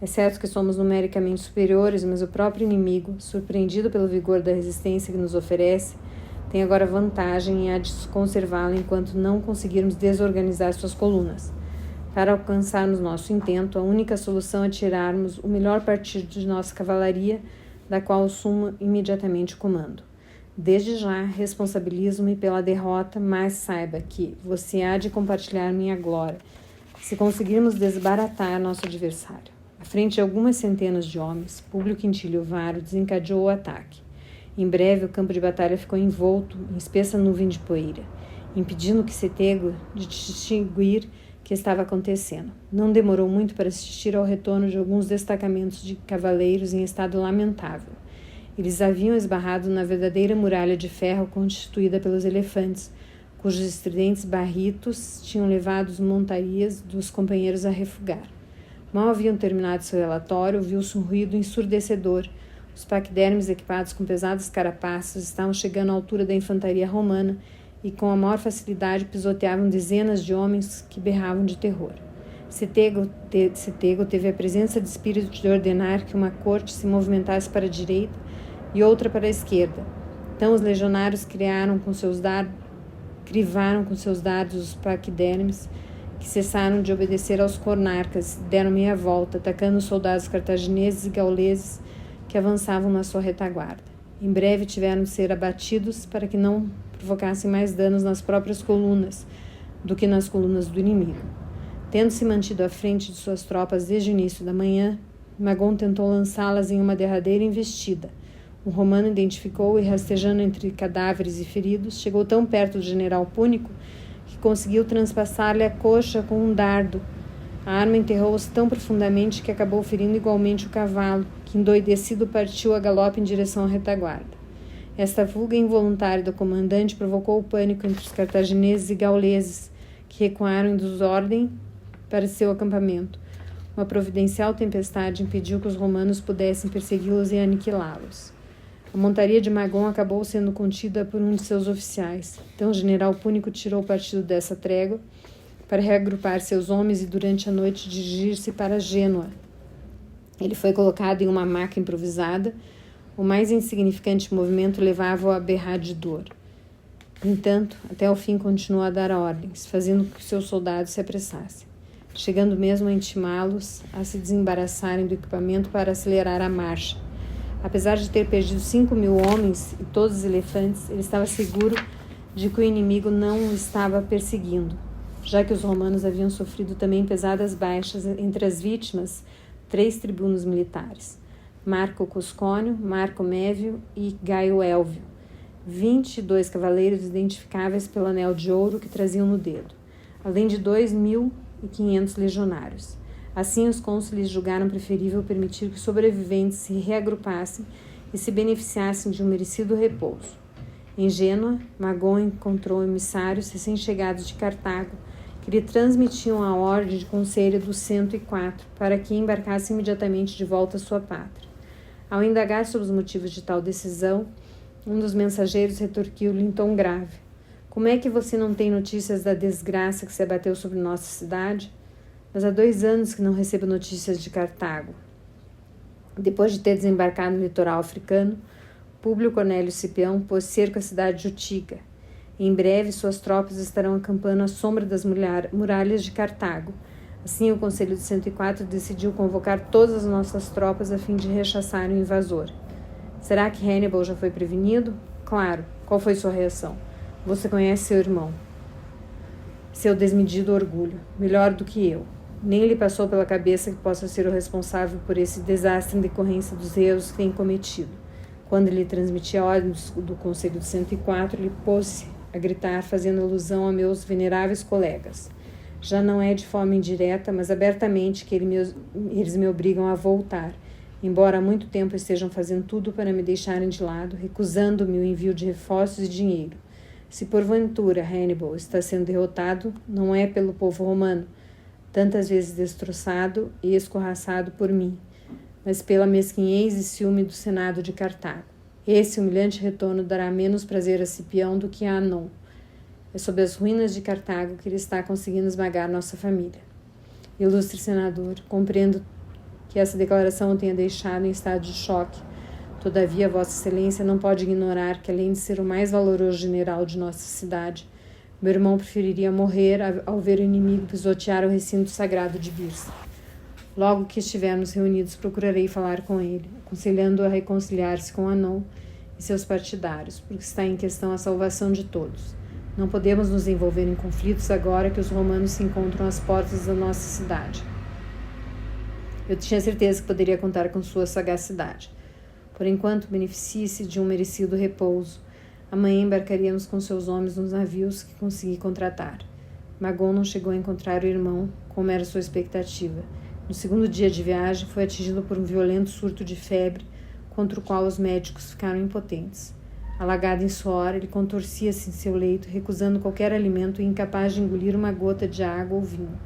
É certo que somos numericamente superiores, mas o próprio inimigo, surpreendido pelo vigor da resistência que nos oferece, tem agora vantagem em conservá-la enquanto não conseguirmos desorganizar suas colunas. Para alcançarmos nosso intento, a única solução é tirarmos o melhor partido de nossa cavalaria, da qual assumo imediatamente o comando. Desde já, responsabilizo-me pela derrota, mas saiba que você há de compartilhar minha glória, se conseguirmos desbaratar nosso adversário. À frente de algumas centenas de homens, Públio Quintílio Varo desencadeou o ataque. Em breve, o campo de batalha ficou envolto em espessa nuvem de poeira, impedindo que Cetego de distinguir o que estava acontecendo. Não demorou muito para assistir ao retorno de alguns destacamentos de cavaleiros em estado lamentável. Eles haviam esbarrado na verdadeira muralha de ferro constituída pelos elefantes, cujos estridentes barritos tinham levado as montarias dos companheiros a refugar. Mal haviam terminado seu relatório, ouviu-se um ruído ensurdecedor. Os paquidermes equipados com pesadas carapaças estavam chegando à altura da infantaria romana e com a maior facilidade pisoteavam dezenas de homens que berravam de terror. Cetego teve a presença de espírito de ordenar que uma corte se movimentasse para a direita e outra para a esquerda. Então os legionários crivaram com seus dardos os paquidermes, que cessaram de obedecer aos cornarcas, deram meia volta, atacando os soldados cartagineses e gauleses que avançavam na sua retaguarda. Em breve tiveram de ser abatidos para que não provocassem mais danos nas próprias colunas do que nas colunas do inimigo. Tendo-se mantido à frente de suas tropas desde o início da manhã, Magon tentou lançá-las em uma derradeira investida. Um romano identificou e, rastejando entre cadáveres e feridos, chegou tão perto do general púnico que conseguiu transpassar-lhe a coxa com um dardo. A arma enterrou-os tão profundamente que acabou ferindo igualmente o cavalo, que endoidecido partiu a galope em direção à retaguarda. Esta fuga involuntária do comandante provocou o pânico entre os cartagineses e gauleses, que recuaram em desordem para seu acampamento. Uma providencial tempestade impediu que os romanos pudessem persegui-los e aniquilá-los. A montaria de Magon acabou sendo contida por um de seus oficiais. Então o general púnico tirou partido dessa trégua para reagrupar seus homens e durante a noite dirigir-se para Gênua. Ele foi colocado em uma maca improvisada. O mais insignificante movimento levava-o a berrar de dor. No entanto, até o fim continuou a dar ordens, fazendo com que seus soldados se apressassem, chegando mesmo a intimá-los a se desembaraçarem do equipamento para acelerar a marcha. Apesar de ter perdido 5.000 homens e todos os elefantes, ele estava seguro de que o inimigo não o estava perseguindo, já que os romanos haviam sofrido também pesadas baixas entre as vítimas, 3 tribunos militares, Marco Cuscônio, Marco Mévio e Gaio Élvio, 22 cavaleiros identificáveis pelo anel de ouro que traziam no dedo, além de 2.500 legionários. Assim, os cônsules julgaram preferível permitir que os sobreviventes se reagrupassem e se beneficiassem de um merecido repouso. Em Gênua, Magon encontrou emissários recém-chegados de Cartago, que lhe transmitiam a ordem de conselho dos 104 para que embarcasse imediatamente de volta à sua pátria. Ao indagar sobre os motivos de tal decisão, um dos mensageiros retorquiu-lhe em tom grave: "Como é que você não tem notícias da desgraça que se abateu sobre nossa cidade?" mas há 2 anos que não recebo notícias de Cartago. Depois de ter desembarcado no litoral africano, Públio Cornélio Cipião pôs cerco à cidade de Utiga. Em breve, suas tropas estarão acampando à sombra das muralhas de Cartago. Assim, o Conselho de 104 decidiu convocar todas as nossas tropas a fim de rechaçar o invasor. Será que Hannibal já foi prevenido? Claro. Qual foi sua reação? Você conhece seu irmão. Seu desmedido orgulho. Melhor do que eu. Nem lhe passou pela cabeça que possa ser o responsável por esse desastre em decorrência dos erros que tem cometido. Quando lhe transmitia ordens do Conselho de 104, ele pôs-se a gritar, fazendo alusão a meus veneráveis colegas. Já não é de forma indireta, mas abertamente que eles me obrigam a voltar, embora há muito tempo estejam fazendo tudo para me deixarem de lado, recusando-me o envio de reforços e dinheiro. Se porventura Hannibal está sendo derrotado, não é pelo povo romano, tantas vezes destroçado e escorraçado por mim, mas pela mesquinhez e ciúme do Senado de Cartago. Esse humilhante retorno dará menos prazer a Cipião do que a Anon. É sob as ruínas de Cartago que ele está conseguindo esmagar nossa família. Ilustre senador, compreendo que essa declaração o tenha deixado em estado de choque. Todavia, Vossa Excelência não pode ignorar que, além de ser o mais valoroso general de nossa cidade, meu irmão preferiria morrer ao ver o inimigo pisotear o recinto sagrado de Birsa. Logo que estivermos reunidos, procurarei falar com ele, aconselhando-o a reconciliar-se com Anon e seus partidários, porque está em questão a salvação de todos. Não podemos nos envolver em conflitos agora que os romanos se encontram às portas da nossa cidade. Eu tinha certeza que poderia contar com sua sagacidade. Por enquanto, beneficie-se de um merecido repouso. Amanhã embarcaríamos com seus homens nos navios que consegui contratar. Magon não chegou a encontrar o irmão, como era sua expectativa. No segundo dia de viagem, foi atingido por um violento surto de febre, contra o qual os médicos ficaram impotentes. Alagado em suor, ele contorcia-se em seu leito, recusando qualquer alimento e incapaz de engolir uma gota de água ou vinho.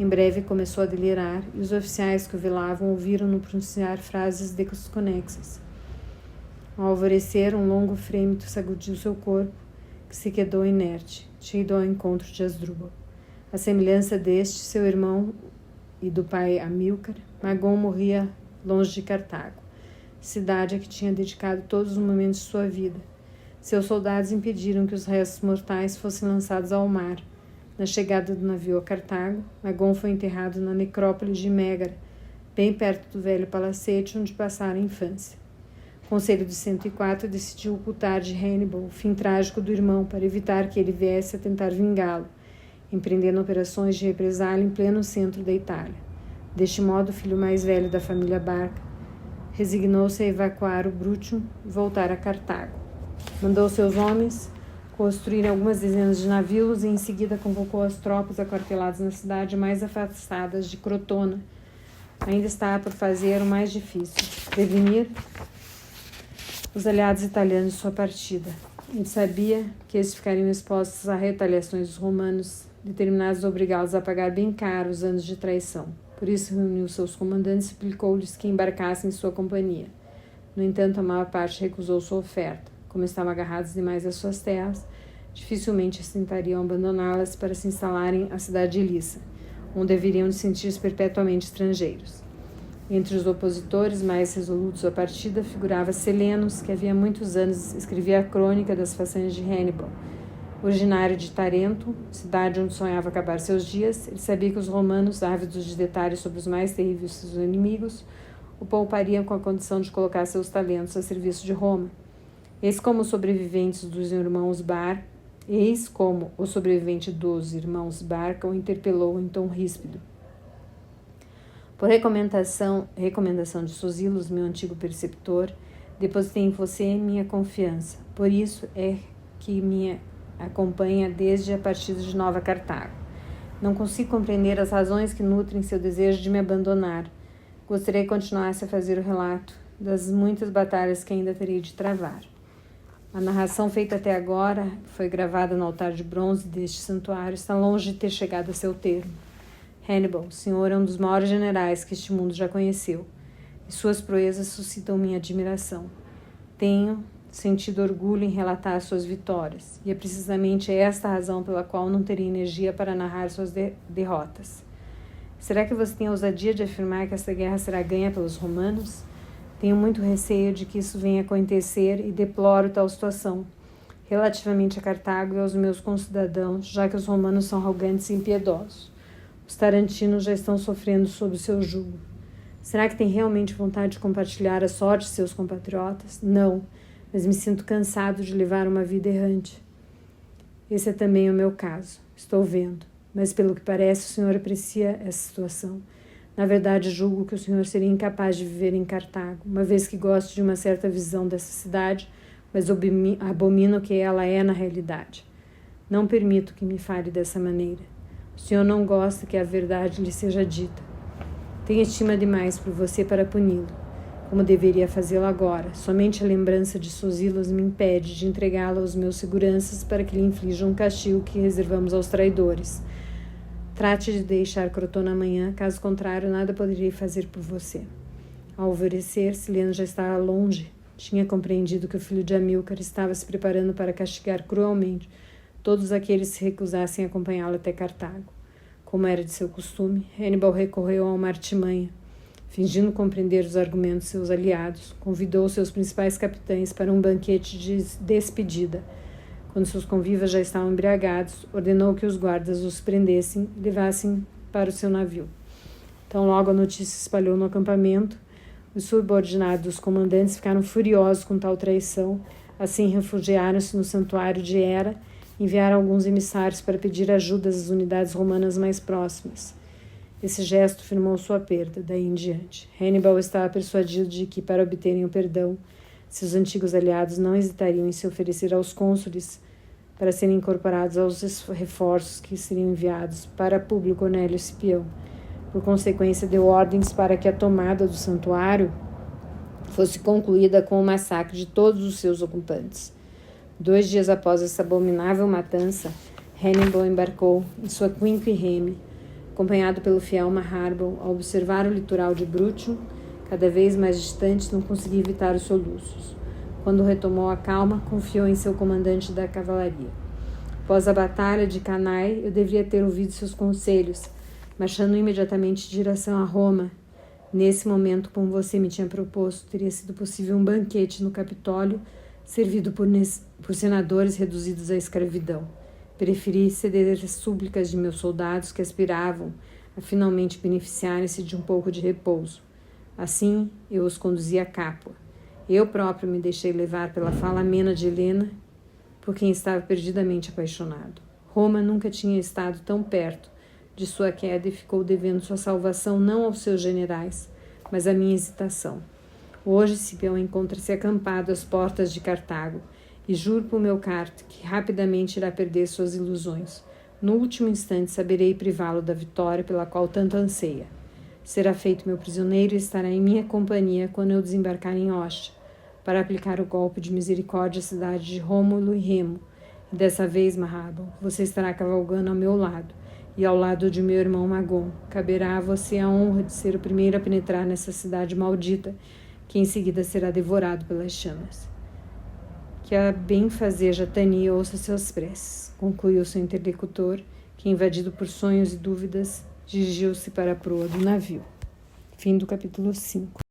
Em breve começou a delirar, e os oficiais que o velavam ouviram-no pronunciar frases desconexas. Ao alvorecer, um longo frêmito sacudiu seu corpo, que se quedou inerte, indo ao encontro de Asdrubal. À semelhança deste, seu irmão e do pai Amílcar, Magon morria longe de Cartago, cidade a que tinha dedicado todos os momentos de sua vida. Seus soldados impediram que os restos mortais fossem lançados ao mar. Na chegada do navio a Cartago, Magon foi enterrado na necrópole de Mégara, bem perto do velho palacete onde passara a infância. O Conselho de 104 decidiu ocultar de Hannibal o fim trágico do irmão para evitar que ele viesse a tentar vingá-lo, empreendendo operações de represália em pleno centro da Itália. Deste modo, o filho mais velho da família Barca resignou-se a evacuar o Brutium e voltar a Cartago. Mandou seus homens construir algumas dezenas de navios e em seguida convocou as tropas aquarteladas na cidade mais afastadas de Crotona. Ainda estava por fazer o mais difícil, prevenir os aliados italianos de sua partida. Ele sabia que eles ficariam expostos a retaliações dos romanos, determinados a obrigá-los a pagar bem caro os anos de traição. Por isso reuniu seus comandantes e suplicou-lhes que embarcassem em sua companhia. No entanto, a maior parte recusou sua oferta. Como estavam agarrados demais às suas terras, dificilmente tentariam abandoná-las para se instalarem à cidade de Lissa, onde deveriam sentir-se perpetuamente estrangeiros. Entre os opositores mais resolutos à partida figurava Selenos, que havia muitos anos escrevia a crônica das façanhas de Hannibal. Originário de Tarento, cidade onde sonhava acabar seus dias, ele sabia que os romanos, ávidos de detalhes sobre os mais terríveis de seus inimigos, o poupariam com a condição de colocar seus talentos a serviço de Roma. Eis como o sobrevivente dos irmãos Barca o interpelou em tom ríspido. Por recomendação de Sosilos, meu antigo preceptor, depositei em você minha confiança. Por isso é que me acompanha desde a partida de Nova Cartago. Não consigo compreender as razões que nutrem seu desejo de me abandonar. Gostaria que continuasse a fazer o relato das muitas batalhas que ainda terei de travar. A narração feita até agora, que foi gravada no altar de bronze deste santuário, está longe de ter chegado a seu termo. Hannibal, o senhor é um dos maiores generais que este mundo já conheceu, e suas proezas suscitam minha admiração. Tenho sentido orgulho em relatar suas vitórias, e é precisamente esta a razão pela qual não teria energia para narrar suas derrotas. Será que você tem a ousadia de afirmar que essa guerra será ganha pelos romanos? Tenho muito receio de que isso venha a acontecer e deploro tal situação, relativamente a Cartago e aos meus concidadãos, já que os romanos são arrogantes e impiedosos. Os tarantinos já estão sofrendo sob o seu jugo. Será que tem realmente vontade de compartilhar a sorte de seus compatriotas? Não, mas me sinto cansado de levar uma vida errante. Esse é também o meu caso. Estou vendo. Mas pelo que parece, o senhor aprecia essa situação. Na verdade, julgo que o senhor seria incapaz de viver em Cartago, uma vez que gosto de uma certa visão dessa cidade, mas abomino o que ela é na realidade. Não permito que me fale dessa maneira. O senhor não gosta que a verdade lhe seja dita. Tenho estima demais por você para puni-lo, como deveria fazê-lo agora. Somente a lembrança de suas ilas me impede de entregá-lo aos meus seguranças para que lhe inflijam um castigo que reservamos aos traidores. Trate de deixar Crotona amanhã, caso contrário, nada poderei fazer por você. Ao alvorecer, Sileno já estava longe. Tinha compreendido que o filho de Amílcar estava se preparando para castigar cruelmente todos aqueles que se recusassem a acompanhá-lo até Cartago. Como era de seu costume, Hannibal recorreu a uma artimanha. Fingindo compreender os argumentos de seus aliados, convidou seus principais capitães para um banquete de despedida. Quando seus convivas já estavam embriagados, ordenou que os guardas os prendessem e levassem para o seu navio. Tão logo a notícia se espalhou no acampamento, os subordinados dos comandantes ficaram furiosos com tal traição. Assim, refugiaram-se no santuário de Hera e enviaram alguns emissários para pedir ajuda às unidades romanas mais próximas. Esse gesto firmou sua perda, daí em diante. Hannibal estava persuadido de que, para obterem o perdão, seus antigos aliados não hesitariam em se oferecer aos cônsules para serem incorporados aos reforços que seriam enviados para Públio Cornélio Cipião. Por consequência, deu ordens para que a tomada do santuário fosse concluída com o massacre de todos os seus ocupantes. 2 dias após essa abominável matança, Hannibal embarcou em sua quinque reme, acompanhado pelo fiel Maharbal. Ao observar o litoral de Brutium, cada vez mais distante, não conseguia evitar os soluços. Quando retomou a calma, confiou em seu comandante da cavalaria. Após a batalha de Cannae, eu deveria ter ouvido seus conselhos, marchando imediatamente em direção a Roma. Nesse momento, como você me tinha proposto, teria sido possível um banquete no Capitólio, servido por senadores reduzidos à escravidão. Preferi ceder às súplicas de meus soldados que aspiravam a finalmente beneficiarem-se de um pouco de repouso. Assim, eu os conduzi a Capua. Eu próprio me deixei levar pela fala amena de Helena, por quem estava perdidamente apaixonado. Roma nunca tinha estado tão perto de sua queda e ficou devendo sua salvação não aos seus generais, mas à minha hesitação. Hoje Cipião encontra-se acampado às portas de Cartago, e juro por meu carto que rapidamente irá perder suas ilusões. No último instante saberei privá-lo da vitória pela qual tanto anseia. Será feito meu prisioneiro e estará em minha companhia quando eu desembarcar em Ostia, para aplicar o golpe de misericórdia à cidade de Rômulo e Remo. E dessa vez, Maharbal, você estará cavalgando ao meu lado, e ao lado de meu irmão Magon. Caberá a você a honra de ser o primeiro a penetrar nessa cidade maldita, que em seguida será devorado pelas chamas. Que a benfazeja Tani ouça suas preces, concluiu seu interlocutor, que, invadido por sonhos e dúvidas, dirigiu-se para a proa do navio. Fim do capítulo 5.